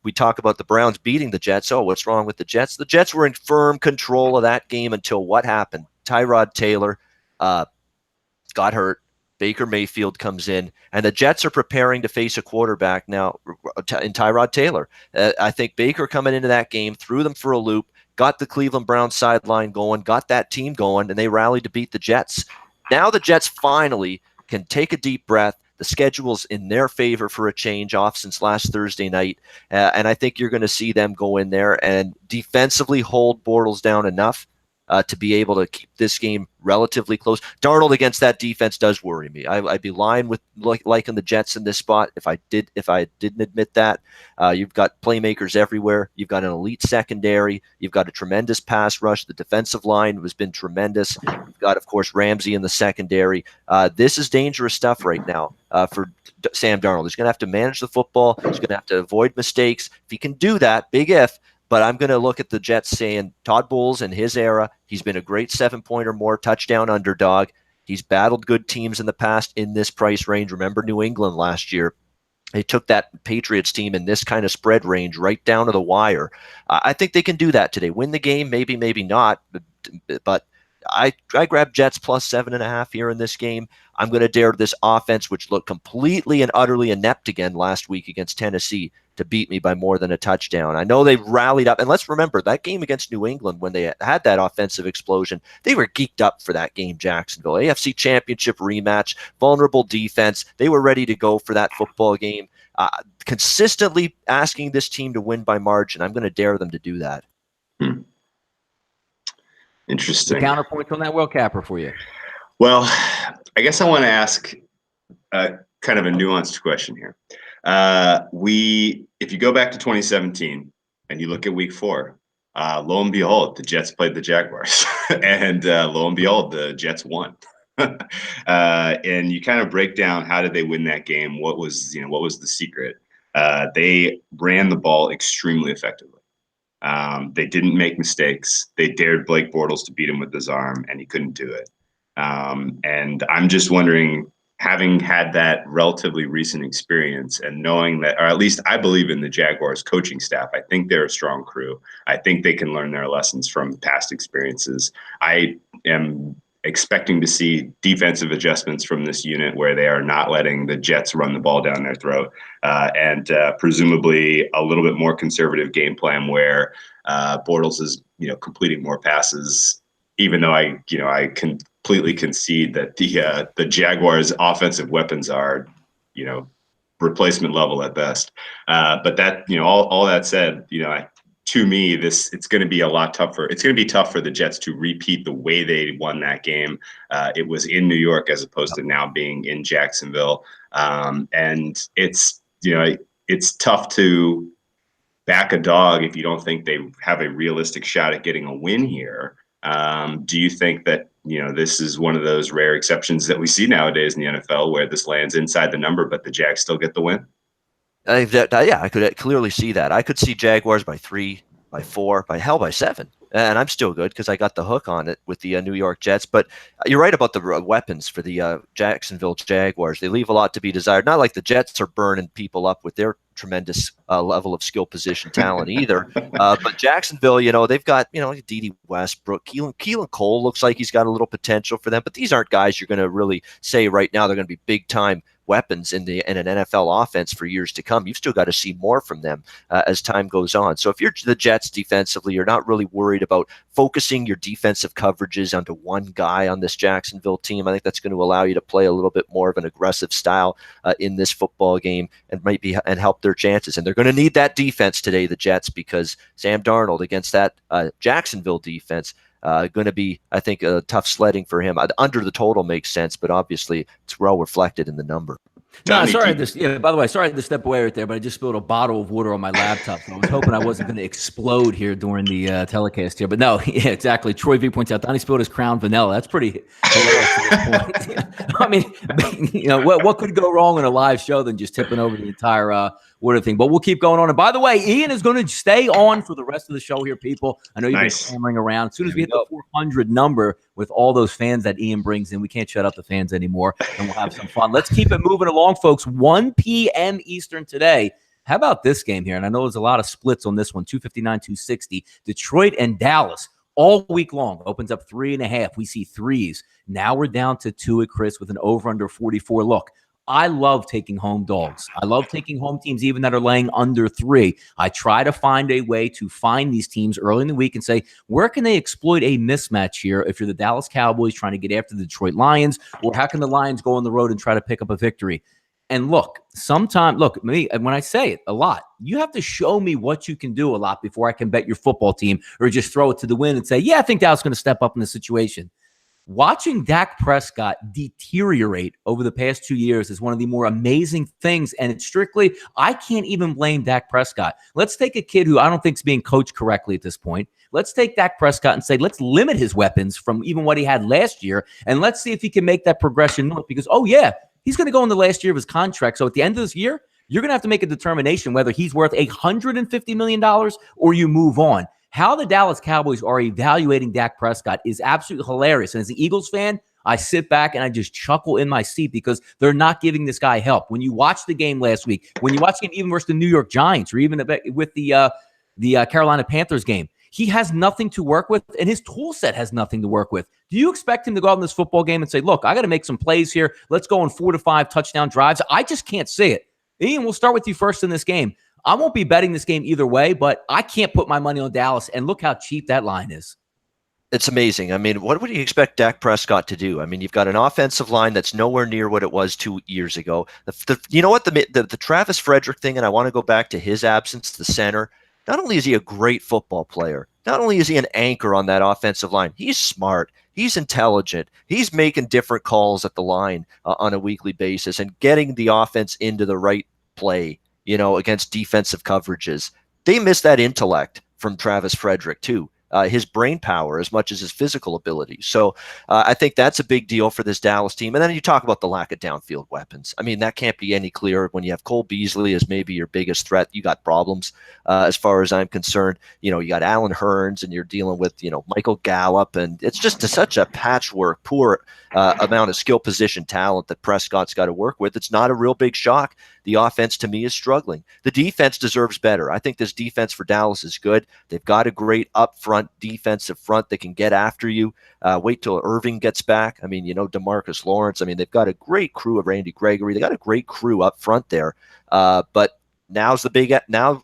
we talk about the Browns beating the Jets. Oh, what's wrong with the Jets? The Jets were in firm control of that game until what happened? Tyrod Taylor got hurt. Baker Mayfield comes in, and the Jets are preparing to face a quarterback now in Tyrod Taylor. I think Baker coming into that game threw them for a loop, got the Cleveland Browns sideline going, got that team going, and they rallied to beat the Jets. Now the Jets finally can take a deep breath. The schedule's in their favor for a change off since last Thursday night, and I think you're going to see them go in there and defensively hold Bortles down enough to be able to keep this game relatively close. Darnold against that defense does worry me. I'd be lying with liking the Jets in this spot if I didn't admit that. You've got playmakers everywhere. You've got an elite secondary. You've got a tremendous pass rush. The defensive line has been tremendous. You've got, of course, Ramsey in the secondary. This is dangerous stuff right now for Sam Darnold. He's going to have to manage the football. He's going to have to avoid mistakes. If he can do that, big if. But I'm going to look at the Jets saying Todd Bowles in his era, he's been a great 7-point or more touchdown underdog. He's battled good teams in the past in this price range. Remember New England last year. They took that Patriots team in this kind of spread range right down to the wire. I think they can do that today. Win the game, maybe, maybe not. But I grabbed Jets plus 7.5 here in this game. I'm going to dare this offense, which looked completely and utterly inept again last week against Tennessee, to beat me by more than a touchdown. I know they've rallied up. And let's remember that game against New England, when they had that offensive explosion, they were geeked up for that game, Jacksonville. AFC Championship rematch, vulnerable defense. They were ready to go for that football game. Consistently asking this team to win by margin. I'm going to dare them to do that. Interesting. The counterpoint on that, Will Capper, for you. Well, I guess I want to ask kind of a nuanced question here. If you go back to 2017 and you look at week 4, lo and behold, the Jets played the Jaguars, and lo and behold, the Jets won. And you kind of break down, how did they win that game? What was the secret? They ran the ball extremely effectively. They didn't make mistakes. They dared Blake Bortles to beat him with his arm, and he couldn't do it. And I'm just wondering, having had that relatively recent experience and knowing that, or at least I believe in the Jaguars coaching staff, I think they're a strong crew. I think they can learn their lessons from past experiences. I am expecting to see defensive adjustments from this unit where they are not letting the Jets run the ball down their throat, and presumably a little bit more conservative game plan where Bortles is, completing more passes, even though I completely concede that the Jaguars' offensive weapons are, replacement level at best. But that, all that said, to me, it's going to be a lot tougher. It's going to be tough for the Jets to repeat the way they won that game. It was in New York as opposed to now being in Jacksonville. And it's tough to back a dog if you don't think they have a realistic shot at getting a win here. Do you think that, this is one of those rare exceptions that we see nowadays in the NFL where this lands inside the number, but the Jags still get the win? I could clearly see that. I could see Jaguars by 3, by 4, by 7. And I'm still good because I got the hook on it with the New York Jets. But you're right about the weapons for the Jacksonville Jaguars. They leave a lot to be desired. Not like the Jets are burning people up with their tremendous level of skill position talent either. But Jacksonville, they've got, D.D. Westbrook. Keelan Cole looks like he's got a little potential for them. But these aren't guys you're going to really say right now they're going to be big-time weapons in an NFL offense for years to come. You've still got to see more from them as time goes on. So if you're the Jets defensively, you're not really worried about focusing your defensive coverages onto one guy on this Jacksonville team. I think that's going to allow you to play a little bit more of an aggressive style in this football game and help their chances. And they're going to need that defense today, the Jets, because Sam Darnold against that Jacksonville defense going to be, I think, tough sledding for him. Under the total makes sense, but obviously it's well reflected in the number. No, sorry. By the way, sorry to step away right there, but I just spilled a bottle of water on my laptop. So I was hoping I wasn't going to explode here during the telecast here. But no, yeah, exactly. Troy V points out Donnie spilled his Crown Vanilla. That's pretty hilarious at this point. I mean, what could go wrong in a live show than just tipping over the entire water thing? But we'll keep going on. And by the way, Ian is going to stay on for the rest of the show here, people. I know you've been clamoring around. As soon as we hit the 400 number with all those fans that Ian brings in, we can't shut up the fans anymore, and we'll have some fun. Let's keep it moving along, folks. 1 p.m. Eastern today. How about this game here? And I know there's a lot of splits on this one, 259, 260. Detroit and Dallas all week long opens up 3.5. We see threes. Now we're down to 2 at Chris with an over under 44. Look, I love taking home dogs. I love taking home teams even that are laying under 3. I try to find a way to find these teams early in the week and say, where can they exploit a mismatch here if you're the Dallas Cowboys trying to get after the Detroit Lions, or how can the Lions go on the road and try to pick up a victory? And look, me, when I say it a lot, you have to show me what you can do a lot before I can bet your football team or just throw it to the wind and say, yeah, I think Dallas is going to step up in this situation. Watching Dak Prescott deteriorate over the past 2 years is one of the more amazing things. And it's strictly, I can't even blame Dak Prescott. Let's take a kid who I don't think is being coached correctly at this point. Let's take Dak Prescott and say, let's limit his weapons from even what he had last year. And let's see if he can make that progression north, because, he's going to go in the last year of his contract. So at the end of this year, you're going to have to make a determination whether he's worth $150 million or you move on. How the Dallas Cowboys are evaluating Dak Prescott is absolutely hilarious. And as an Eagles fan, I sit back and I just chuckle in my seat because they're not giving this guy help. When you watch the game last week, when you watch the game even versus the New York Giants, or even with the Carolina Panthers game, he has nothing to work with, and his tool set has nothing to work with. Do you expect him to go out in this football game and say, look, I got to make some plays here. Let's go on 4 to 5 touchdown drives? I just can't see it. Ian, we'll start with you first in this game. I won't be betting this game either way, but I can't put my money on Dallas. And look how cheap that line is. It's amazing. I mean, what would you expect Dak Prescott to do? I mean, you've got an offensive line that's nowhere near what it was 2 years ago. You know what? The Travis Frederick thing, and I want to go back to his absence, the center. Not only is he a great football player, not only is he an anchor on that offensive line, he's smart. He's intelligent. He's making different calls at the line on a weekly basis and getting the offense into the right play, against defensive coverages. They miss that intellect from Travis Frederick, too. His brain power as much as his physical ability. So I think that's a big deal for this Dallas team. And then you talk about the lack of downfield weapons. I mean, that can't be any clearer. When you have Cole Beasley as maybe your biggest threat, you got problems as far as I'm concerned. You got Allen Hurns and you're dealing with, Michael Gallup. And it's just such a patchwork, poor amount of skill position talent that Prescott's got to work with. It's not a real big shock. The offense, to me, is struggling. The defense deserves better. I think this defense for Dallas is good. They've got a great up-front defensive front that can get after you. Wait till Irving gets back. I mean, DeMarcus Lawrence. I mean, they've got a great crew of Randy Gregory. They got a great crew up front there. But now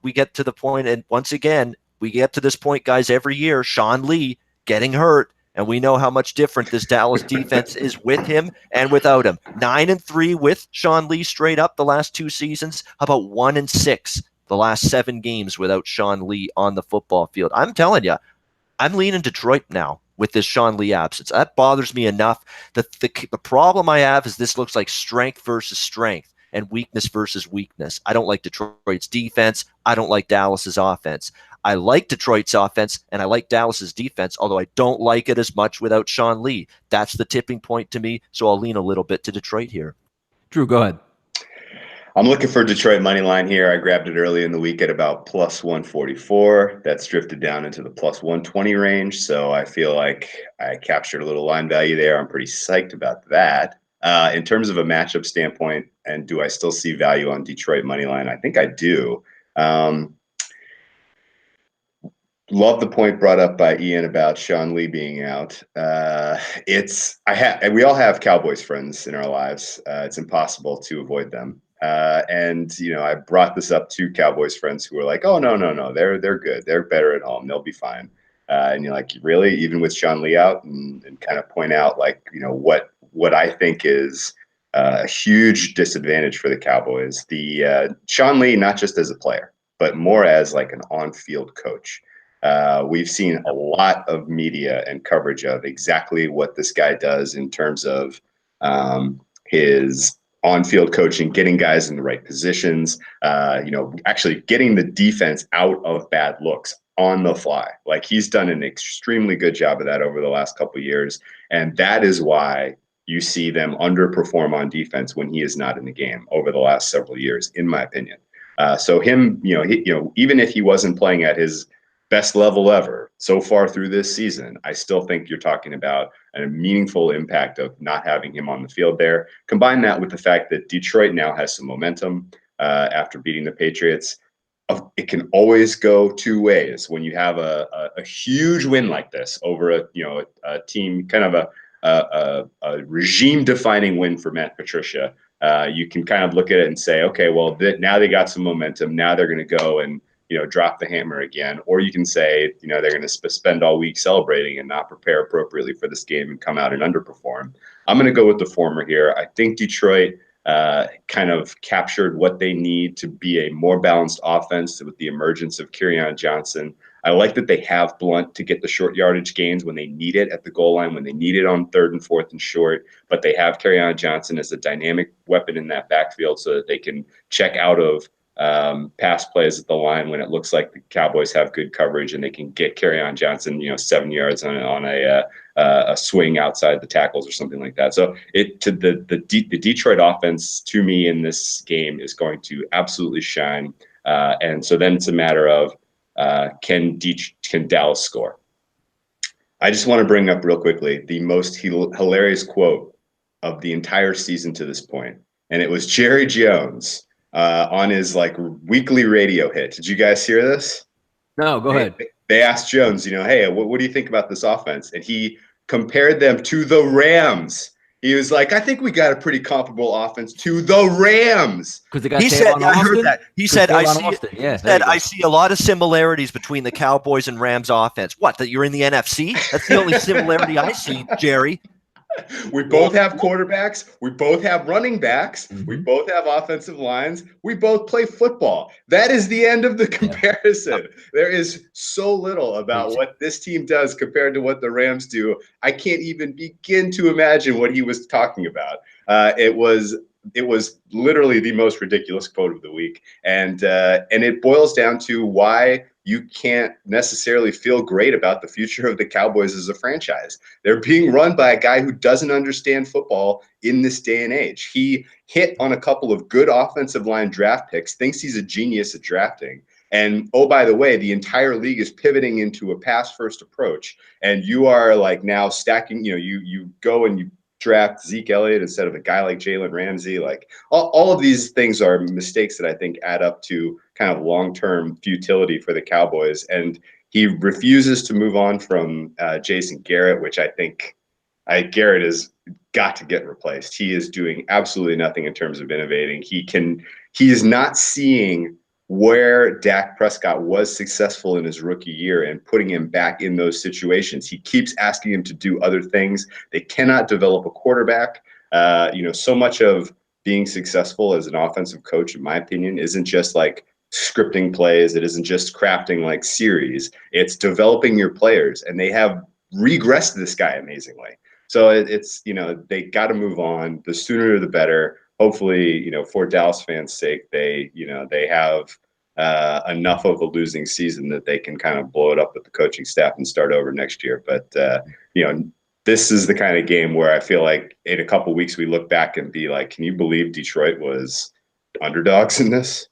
we get to the point, and once again, we get to this point, guys, every year, Sean Lee getting hurt. And we know how much different this Dallas defense is with him and without him. 9-3 with Sean Lee straight up the last 2 seasons. How about 1-6 the last 7 games without Sean Lee on the football field? I'm telling you, I'm leaning Detroit now with this Sean Lee absence. That bothers me enough. The problem I have is this looks like strength versus strength and weakness versus weakness. I don't like Detroit's defense. I don't like Dallas's offense. I like Detroit's offense and I like Dallas's defense, although I don't like it as much without Sean Lee. That's the tipping point to me, so I'll lean a little bit to Detroit here. Drew, go ahead. I'm looking for Detroit money line here. I grabbed it early in the week at about plus 144. That's drifted down into the plus 120 range, so I feel like I captured a little line value there. I'm pretty psyched about that. In terms of a matchup standpoint, and do I still see value on Detroit money line? I think I do. Love the point brought up by Ian about Sean Lee being out. We all have Cowboys friends in our lives. It's impossible to avoid them. And I brought this up to Cowboys friends who were like, "Oh no, they're good. They're better at home. They'll be fine." And you're like, "Really? Even with Sean Lee out?" And kind of point out what I think is a huge disadvantage for the Cowboys. The Sean Lee, not just as a player, but more as like an on-field coach. We've seen a lot of media and coverage of exactly what this guy does in terms of his on-field coaching, getting guys in the right positions, actually getting the defense out of bad looks on the fly. Like, he's done an extremely good job of that over the last couple of years. And that is why you see them underperform on defense when he is not in the game over the last several years, in my opinion. So him, even if he wasn't playing at his best level ever so far through this season, I still think you're talking about a meaningful impact of not having him on the field there. Combine that with the fact that Detroit now has some momentum after beating the Patriots. It can always go 2 ways when you have a huge win like this over a team, kind of a regime-defining win for Matt Patricia. You can kind of look at it and say, okay, well, now they got some momentum. Now they're going to go and drop the hammer again. Or you can say, they're going to spend all week celebrating and not prepare appropriately for this game and come out and underperform. I'm going to go with the former here. I think Detroit kind of captured what they need to be a more balanced offense with the emergence of Kerryon Johnson. I like that they have Blunt to get the short yardage gains when they need it at the goal line, when they need it on 3rd and 4th and short, but they have Kerryon Johnson as a dynamic weapon in that backfield so that they can check out of pass plays at the line when it looks like the Cowboys have good coverage, and they can get Kerryon Johnson, 7 yards on a swing outside the tackles or something like that. So the Detroit offense, to me, in this game is going to absolutely shine. And so then it's a matter of can Dallas score? I just want to bring up real quickly the most hilarious quote of the entire season to this point, and it was Jerry Jones on his weekly radio hit. Did you guys hear this? No, go ahead. They asked Jones, hey, what do you think about this offense? And he compared them to the Rams. He was like, I think we got a pretty comparable offense to the Rams. Because they got He said, I heard that. He said, I see a lot of similarities between the Cowboys and Rams offense. What, that you're in the NFC? That's the only similarity I see, Jerry. We both have quarterbacks. We both have running backs. Mm-hmm. We both have offensive lines. We both play football. That is the end of the comparison. Yeah. There is so little about what this team does compared to what the Rams do. I can't even begin to imagine what he was talking about. It was literally the most ridiculous quote of the week. And it boils down to why you can't necessarily feel great about the future of the Cowboys as a franchise. They're being run by a guy who doesn't understand football in this day and age. He hit on a couple of good offensive line draft picks, thinks he's a genius at drafting. And, oh, by the way, the entire league is pivoting into a pass-first approach. And you are like now stacking, you go and you draft Zeke Elliott instead of a guy like Jalen Ramsey. Like all of these things are mistakes that I think add up to kind of long-term futility for the Cowboys. And he refuses to move on from Jason Garrett, which I think Garrett has got to get replaced. He is doing absolutely nothing in terms of innovating. He is not seeing where Dak Prescott was successful in his rookie year and putting him back in those situations. He keeps asking him to do other things. They cannot develop a quarterback. So much of being successful as an offensive coach, in my opinion, isn't just like scripting plays. It isn't just crafting like series. It's developing your players, and they have regressed this guy amazingly. So it's they got to move on. The sooner the better. Hopefully, for Dallas fans' sake, they have enough of a losing season that they can kind of blow it up with the coaching staff and start over next year. But this is the kind of game where I feel like in a couple of weeks we look back and be like, can you believe Detroit was underdogs in this?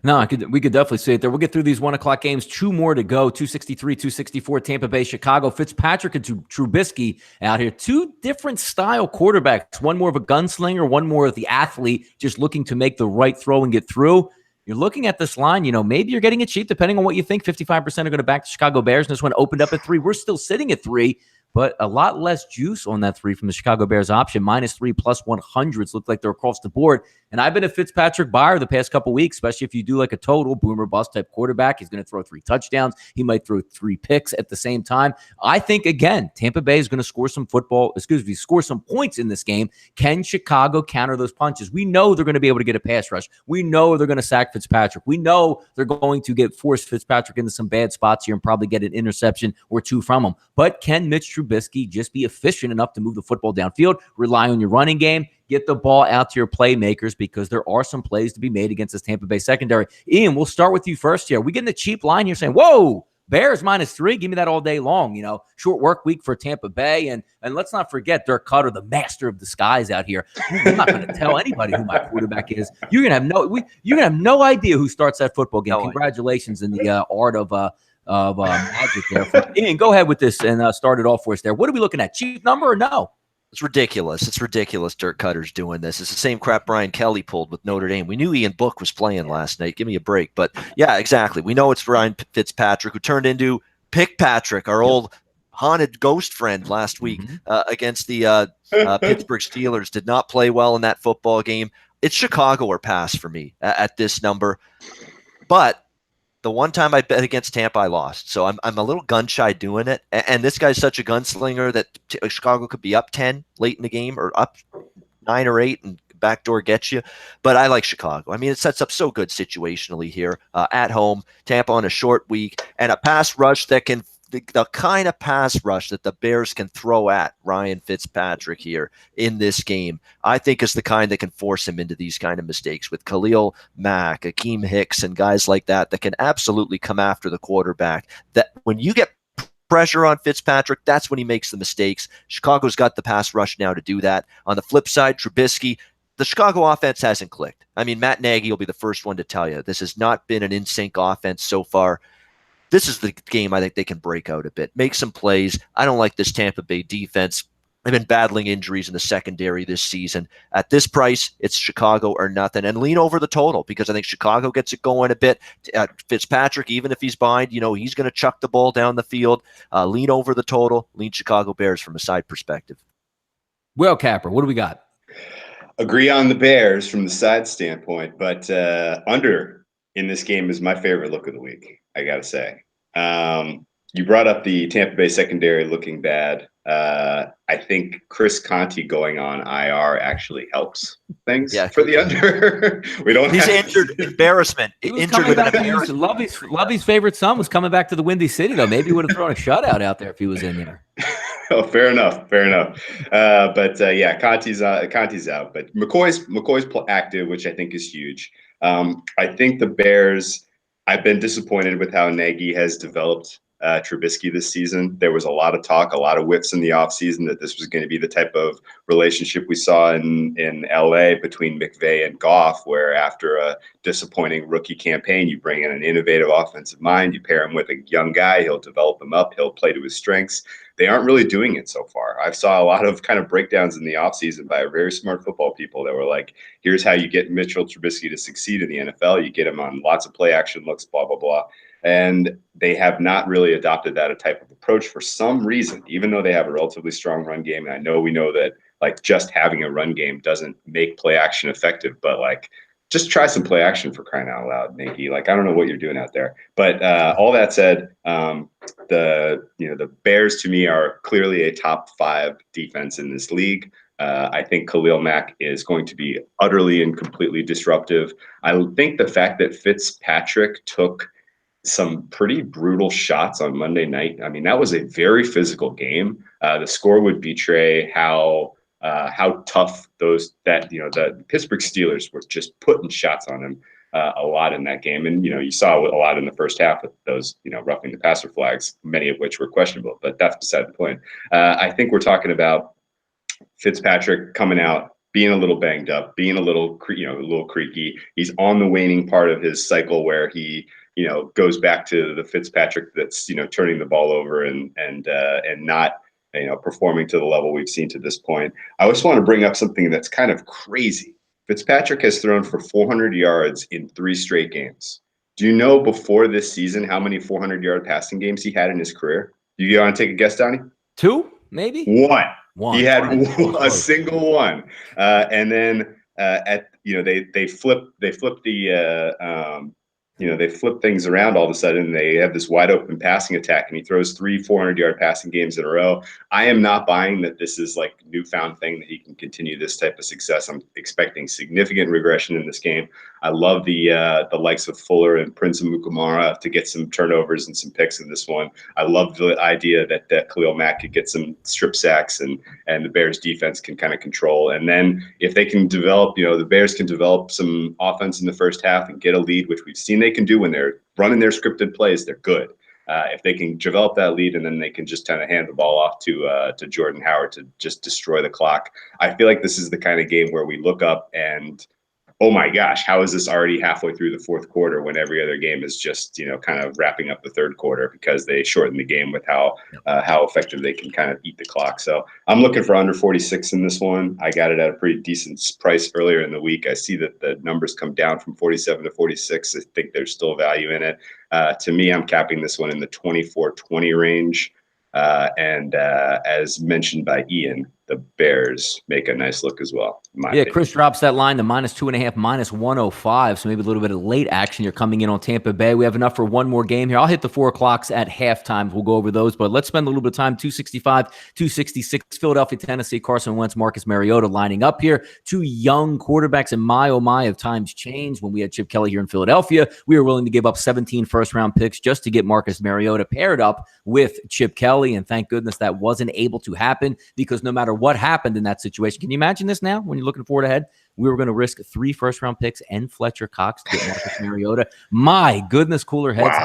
No, we could definitely see it there. We'll get through these 1 o'clock games. 2 more to go. 263, 264, Tampa Bay, Chicago. Fitzpatrick and Trubisky out here. 2 different style quarterbacks. One more of a gunslinger, one more of the athlete, just looking to make the right throw and get through. You're looking at this line, maybe you're getting it cheap depending on what you think. 55% are going to back the Chicago Bears, and this one opened up at 3. We're still sitting at 3. But a lot less juice on that 3 from the Chicago Bears option. -3 plus 100s look like they're across the board. And I've been a Fitzpatrick buyer the past couple weeks, especially if you do like a total boomer bust type quarterback. He's going to throw 3 touchdowns. He might throw 3 picks at the same time. I think, again, Tampa Bay is going to score some points in this game. Can Chicago counter those punches? We know they're going to be able to get a pass rush. We know they're going to sack Fitzpatrick. We know they're going to force Fitzpatrick into some bad spots here and probably get an interception or 2 from him. But can Mitch Trubisky just be efficient enough to move the football downfield, rely on your running game, get the ball out to your playmakers, because there are some plays to be made against this Tampa Bay secondary. Ian, we'll start with you first here. We getting a cheap line here saying, whoa, Bears -3. Give me that all day long. Short work week for Tampa Bay. And let's not forget Dirk Cutter, the master of disguise out here. I'm not going to tell anybody who my quarterback is. You're going to have no idea who starts that football game. Congratulations in the art of magic there. Ian, go ahead with this and start it off for us there. What are we looking at? Cheap number or no? It's ridiculous. It's ridiculous Dirk Cutter's doing this. It's the same crap Brian Kelly pulled with Notre Dame. We knew Ian Book was playing last night. Give me a break. But, yeah, exactly. We know it's Ryan Fitzpatrick, who turned into Pick Patrick, our old haunted ghost friend last week against the Pittsburgh Steelers. Did not play well in that football game. It's Chicago or pass for me at this number. But the one time I bet against Tampa, I lost. So I'm a little gun-shy doing it. And this guy's such a gunslinger that Chicago could be up 10 late in the game or up 9 or 8 and backdoor gets you. But I like Chicago. I mean, it sets up so good situationally here at home. Tampa on a short week and a pass rush that can the kind of pass rush that the Bears can throw at Ryan Fitzpatrick here in this game, I think is the kind that can force him into these kind of mistakes with Khalil Mack, Akeem Hicks, and guys like that can absolutely come after the quarterback. That when you get pressure on Fitzpatrick, that's when he makes the mistakes. Chicago's got the pass rush now to do that. On the flip side, Trubisky, the Chicago offense hasn't clicked. I mean, Matt Nagy will be the first one to tell you this has not been an in-sync offense so far. This is the game I think they can break out a bit, make some plays. I don't like this Tampa Bay defense. They've been battling injuries in the secondary this season. At this price, it's Chicago or nothing. And lean over the total because I think Chicago gets it going a bit. Fitzpatrick, even if he's behind, he's going to chuck the ball down the field. Lean over the total. Lean Chicago Bears from a side perspective. Well, Capper, what do we got? Agree on the Bears from the side standpoint, but under in this game is my favorite look of the week, I got to say. You brought up the Tampa Bay secondary looking bad. I think Chris Conte going on IR actually helps things for the under. He's injured. Embarrassment. He was coming back to use Lovey's favorite son was coming back to the Windy City, though. Maybe he would have thrown a shutout out there if he was in there. Oh, fair enough. Yeah, Conte's out, but McCoy's active, which I think is huge. I think the Bears, I've been disappointed with how Nagy has developed Trubisky this season. There was a lot of talk, a lot of whiffs in the offseason that this was going to be the type of relationship we saw in LA between McVay and Goff, where after a disappointing rookie campaign, you bring in an innovative offensive mind, you pair him with a young guy, he'll develop him up, he'll play to his strengths. They aren't really doing it so far. I saw a lot of kind of breakdowns in the offseason by very smart football people that were like, here's how you get Mitchell Trubisky to succeed in the NFL. You get him on lots of play action looks, blah, blah, blah. And they have not really adopted that type of approach for some reason, even though they have a relatively strong run game. And we know that like just having a run game doesn't make play action effective, but like just try some play action for crying out loud, Nikki. Like, I don't know what you're doing out there. But all that said, the Bears to me are clearly a top 5 defense in this league. I think Khalil Mack is going to be utterly and completely disruptive. I think the fact that Fitzpatrick took some pretty brutal shots on Monday night. I mean, that was a very physical game. The score would betray how tough the Pittsburgh Steelers were just putting shots on him a lot in that game. And, you saw a lot in the first half with those, roughing the passer flags, many of which were questionable, but that's beside the point. I think we're talking about Fitzpatrick coming out, being a little banged up, being a little creaky. He's on the waning part of his cycle where he, goes back to the Fitzpatrick that's, turning the ball over and not, performing to the level we've seen to this point. I just want to bring up something that's kind of crazy. Fitzpatrick has thrown for 400 yards in 3 straight games. Do you know before this season how many 400-yard passing games he had in his career? You want to take a guess, Donnie? 2, maybe? One. He had a single one. And then they flip things around all of a sudden. They have this wide open passing attack, and he throws 3 400-yard passing games in a row. I am not buying that this is like newfound thing that he can continue this type of success. I'm expecting significant regression in this game. I love the likes of Fuller and Prince Amukamara to get some turnovers and some picks in this one. I love the idea that Khalil Mack could get some strip sacks and the Bears defense can kind of control. And then if they can develop, the Bears can develop some offense in the first half and get a lead, which we've seen they can do when they're running their scripted plays, they're good. If they can develop that lead and then they can just kind of hand the ball off to Jordan Howard to just destroy the clock, I feel like this is the kind of game where we look up and, oh my gosh, how is this already halfway through the fourth quarter when every other game is just, kind of wrapping up the third quarter because they shorten the game with how effective they can kind of eat the clock. So I'm looking for under 46 in this one. I got it at a pretty decent price earlier in the week. I see that the numbers come down from 47 to 46. I think there's still value in it. To me, I'm capping this one in the 24-20 range. And as mentioned by Ian, the Bears make a nice look as well. Chris drops that line to -2.5, -105. So maybe a little bit of late action. You're coming in on Tampa Bay. We have enough for one more game here. I'll hit the 4 o'clocks at halftime. We'll go over those, but let's spend a little bit of time. 265, 266, Philadelphia, Tennessee, Carson Wentz, Marcus Mariota lining up here. 2 young quarterbacks, and my, oh my, have times changed. When we had Chip Kelly here in Philadelphia, we were willing to give up 17 first-round picks just to get Marcus Mariota paired up with Chip Kelly, and thank goodness that wasn't able to happen because no matter what happened in that situation, can you imagine this now when you're looking forward ahead? We were going to risk 3 first-round picks and Fletcher Cox to get Marcus Mariota. My goodness, cooler heads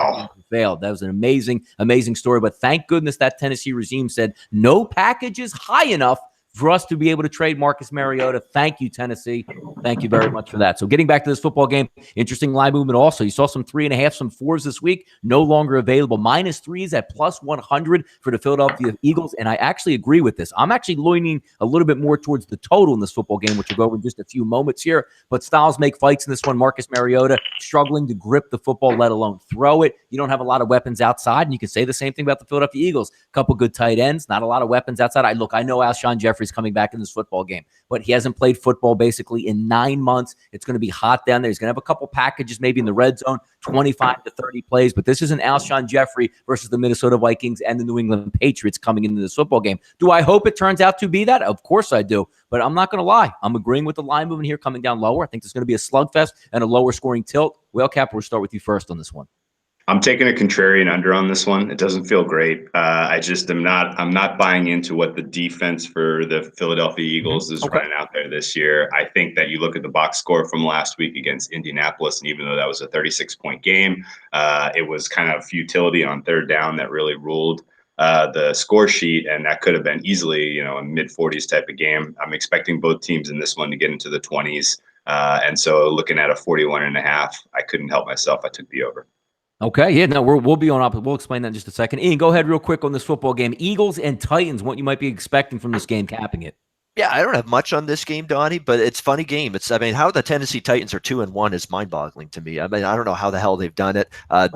failed. That was an amazing, amazing story. But thank goodness that Tennessee regime said no package is high enough for us to be able to trade Marcus Mariota. Thank you, Tennessee. Thank you very much for that. So getting back to this football game, interesting line movement also. You saw some 3.5, some 4s this week, no longer available. -3s at +100 for the Philadelphia Eagles, and I actually agree with this. I'm actually leaning a little bit more towards the total in this football game, which we'll go over in just a few moments here. But styles make fights in this one. Marcus Mariota struggling to grip the football, let alone throw it. You don't have a lot of weapons outside, and you can say the same thing about the Philadelphia Eagles. A couple good tight ends, not a lot of weapons outside. I know Alshon Jeffrey Jeffrey's coming back in this football game, but he hasn't played football basically in 9 months. It's going to be hot down there. He's going to have a couple packages maybe in the red zone, 25 to 30 plays, but this isn't Alshon Jeffrey versus the Minnesota Vikings and the New England Patriots coming into this football game. Do I hope it turns out to be that? Of course I do, but I'm not going to lie. I'm agreeing with the line movement here coming down lower. I think there's going to be a slugfest and a lower scoring tilt. Well, Cap, we'll start with you first on this one. I'm taking a contrarian under on this one. It doesn't feel great. I just am not. I'm not buying into what the defense for the Philadelphia Eagles is running out there this year. I think that you look at the box score from last week against Indianapolis, and even though that was a 36-point game, it was kind of futility on third down that really ruled the score sheet, and that could have been easily, a mid-40s type of game. I'm expecting both teams in this one to get into the 20s, and so looking at a 41.5, I couldn't help myself. I took the over. Okay, yeah, no, we'll be on opposite. We'll explain that in just a second. Ian, go ahead real quick on this football game. Eagles and Titans, what you might be expecting from this game, capping it. Yeah, I don't have much on this game, Donnie, but it's a funny game. How the Tennessee Titans are 2-1 is mind-boggling to me. I don't know how the hell they've done it.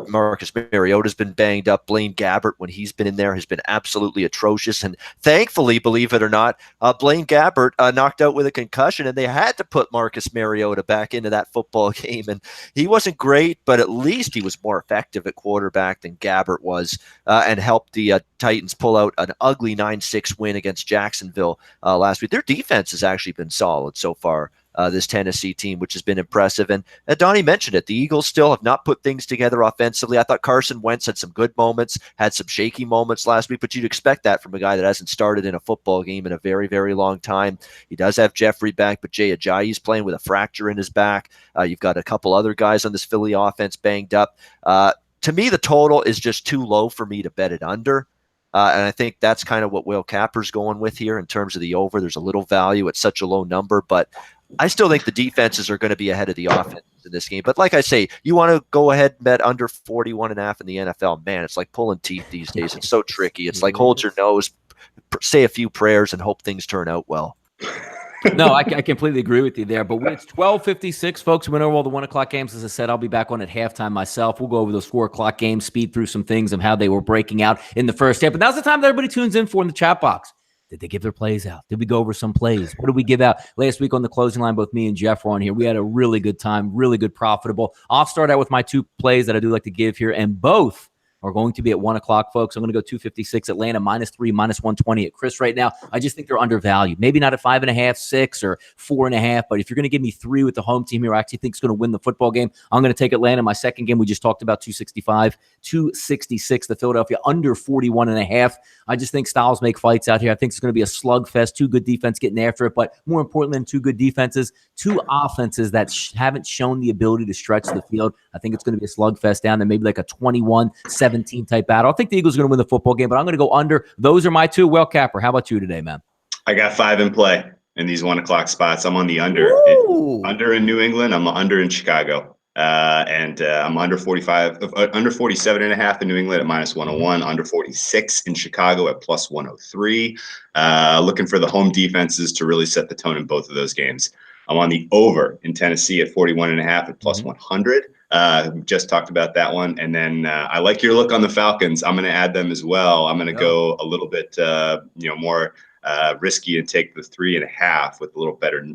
Marcus Mariota's been banged up. Blaine Gabbert, when he's been in there, has been absolutely atrocious. And thankfully, believe it or not, Blaine Gabbert knocked out with a concussion, and they had to put Marcus Mariota back into that football game. And he wasn't great, but at least he was more effective at quarterback than Gabbert was, and helped the Titans pull out an ugly 9-6 win against Jacksonville last week. Their defense has actually been solid so far, this Tennessee team, which has been impressive. And Donnie mentioned it. The Eagles still have not put things together offensively. I thought Carson Wentz had some good moments, had some shaky moments last week, but you'd expect that from a guy that hasn't started in a football game in a very, very long time. He does have Jeffrey back, but Jay Ajayi's playing with a fracture in his back. You've got a couple other guys on this Philly offense banged up. To me, the total is just too low for me to bet it under. And I think that's kind of what Will Capper's going with here in terms of the over. There's a little value at such a low number, but I still think the defenses are going to be ahead of the offense in this game. But like I say, you want to go ahead and bet under 41.5 in the NFL. Man, it's like pulling teeth these days. It's so tricky. It's like hold your nose, say a few prayers, and hope things turn out well. No, I completely agree with you there. But when it's 12:56, folks, we went over all the 1 o'clock games. As I said, I'll be back on at halftime myself. We'll go over those 4 o'clock games, speed through some things of how they were breaking out in the first half. But now's the time that everybody tunes in for in the chat box. Did they give their plays out? Did we go over some plays? What did we give out? Last week on the closing line, both me and Jeff were on here. We had a really good time, really good, profitable. I'll start out with my 2 plays that I do like to give here, and both are going to be at 1 o'clock, folks. I'm going to go 256 Atlanta, -3, -120 at Chris right now. I just think they're undervalued. Maybe not at 5.5, 6, or 4.5, but if you're going to give me 3 with the home team here, I actually think it's going to win the football game. I'm going to take Atlanta. My second game, we just talked about 265, 266, the Philadelphia under 41.5. I just think styles make fights out here. I think it's going to be a slugfest, 2 good defense getting after it, but more importantly than 2 good defenses, 2 offenses that haven't shown the ability to stretch the field. I think it's going to be a slugfest down there, maybe like a 21-17 type battle. I think the Eagles are going to win the football game, but I'm going to go under. Those are my 2. Well, Capper, how about you today, man? I got 5 in play in these 1 o'clock spots. I'm on the under. Under in New England. I'm under in Chicago. And I'm under 47.5 in New England at -101, under 46 in Chicago at +103. Looking for the home defenses to really set the tone in both of those games. I'm on the over in Tennessee at 41.5 at +100. We just talked about that one. And then I like your look on the Falcons. I'm going to add them as well. I'm going to go a little bit, more risky and take the 3.5 with a little better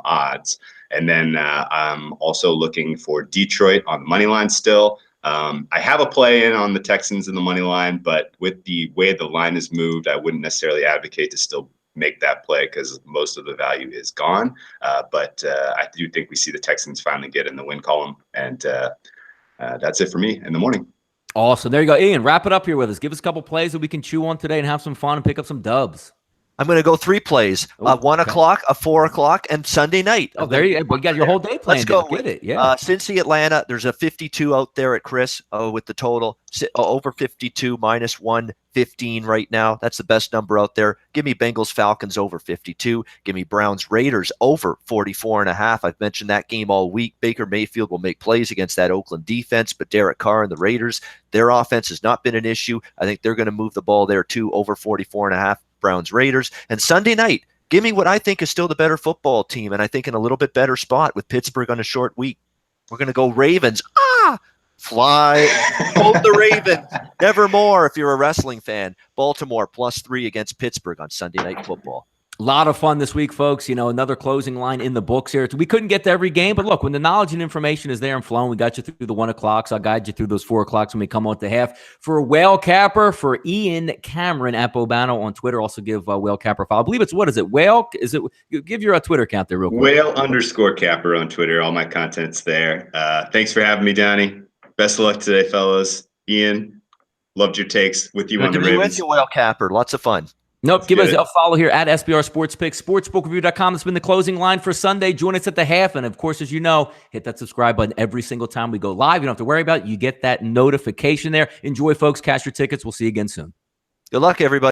odds. And then I'm also looking for Detroit on the money line still. I have a play in on the Texans in the money line, but with the way the line is moved, I wouldn't necessarily advocate to still make that play because most of the value is gone. But I do think we see the Texans finally get in the win column. And that's it for me in the morning. Awesome. There you go. Ian, wrap it up here with us. Give us a couple plays that we can chew on today and have some fun and pick up some dubs. I'm going to go 3 plays, 1 o'clock, a 4 o'clock, and Sunday night. Oh, there you go. You got your whole day planned. Let's go. Get it. Yeah. Cincy, Atlanta, there's a 52 out there at Chris with the total. Over 52, -115 right now. That's the best number out there. Give me Bengals, Falcons over 52. Give me Browns, Raiders over 44.5. I've mentioned that game all week. Baker Mayfield will make plays against that Oakland defense, but Derek Carr and the Raiders, their offense has not been an issue. I think they're going to move the ball there too, over 44.5. Browns, Raiders. And Sunday night, give me what I think is still the better football team, and I think in a little bit better spot with Pittsburgh on a short week. We're going to go Ravens. Fly. Hold the Ravens. Nevermore if you're a wrestling fan. Baltimore +3 against Pittsburgh on Sunday Night Football. A lot of fun this week, folks. Another closing line in the books here. We couldn't get to every game, but look, when the knowledge and information is there and flowing, we got you through the 1 o'clock. So I'll guide you through those 4 o'clocks when we come on to half. For Whale Capper, for Ian Cameron at Bobano on Twitter, also give Whale Capper a follow. I believe it's, what is it? Whale? Is it? Give your Twitter account there real quick. Whale_Capper on Twitter. All my content's there. Thanks for having me, Donnie. Best of luck today, fellas. Ian, loved your takes with you on the Ravens. With you, Whale Capper. Lots of fun. Nope. Give us a follow here at SBR Sports Picks, sportsbookreview.com. That's been the closing line for Sunday. Join us at the half. And of course, as you know, hit that subscribe button every single time we go live. You don't have to worry about it. You get that notification there. Enjoy, folks. Cash your tickets. We'll see you again soon. Good luck, everybody.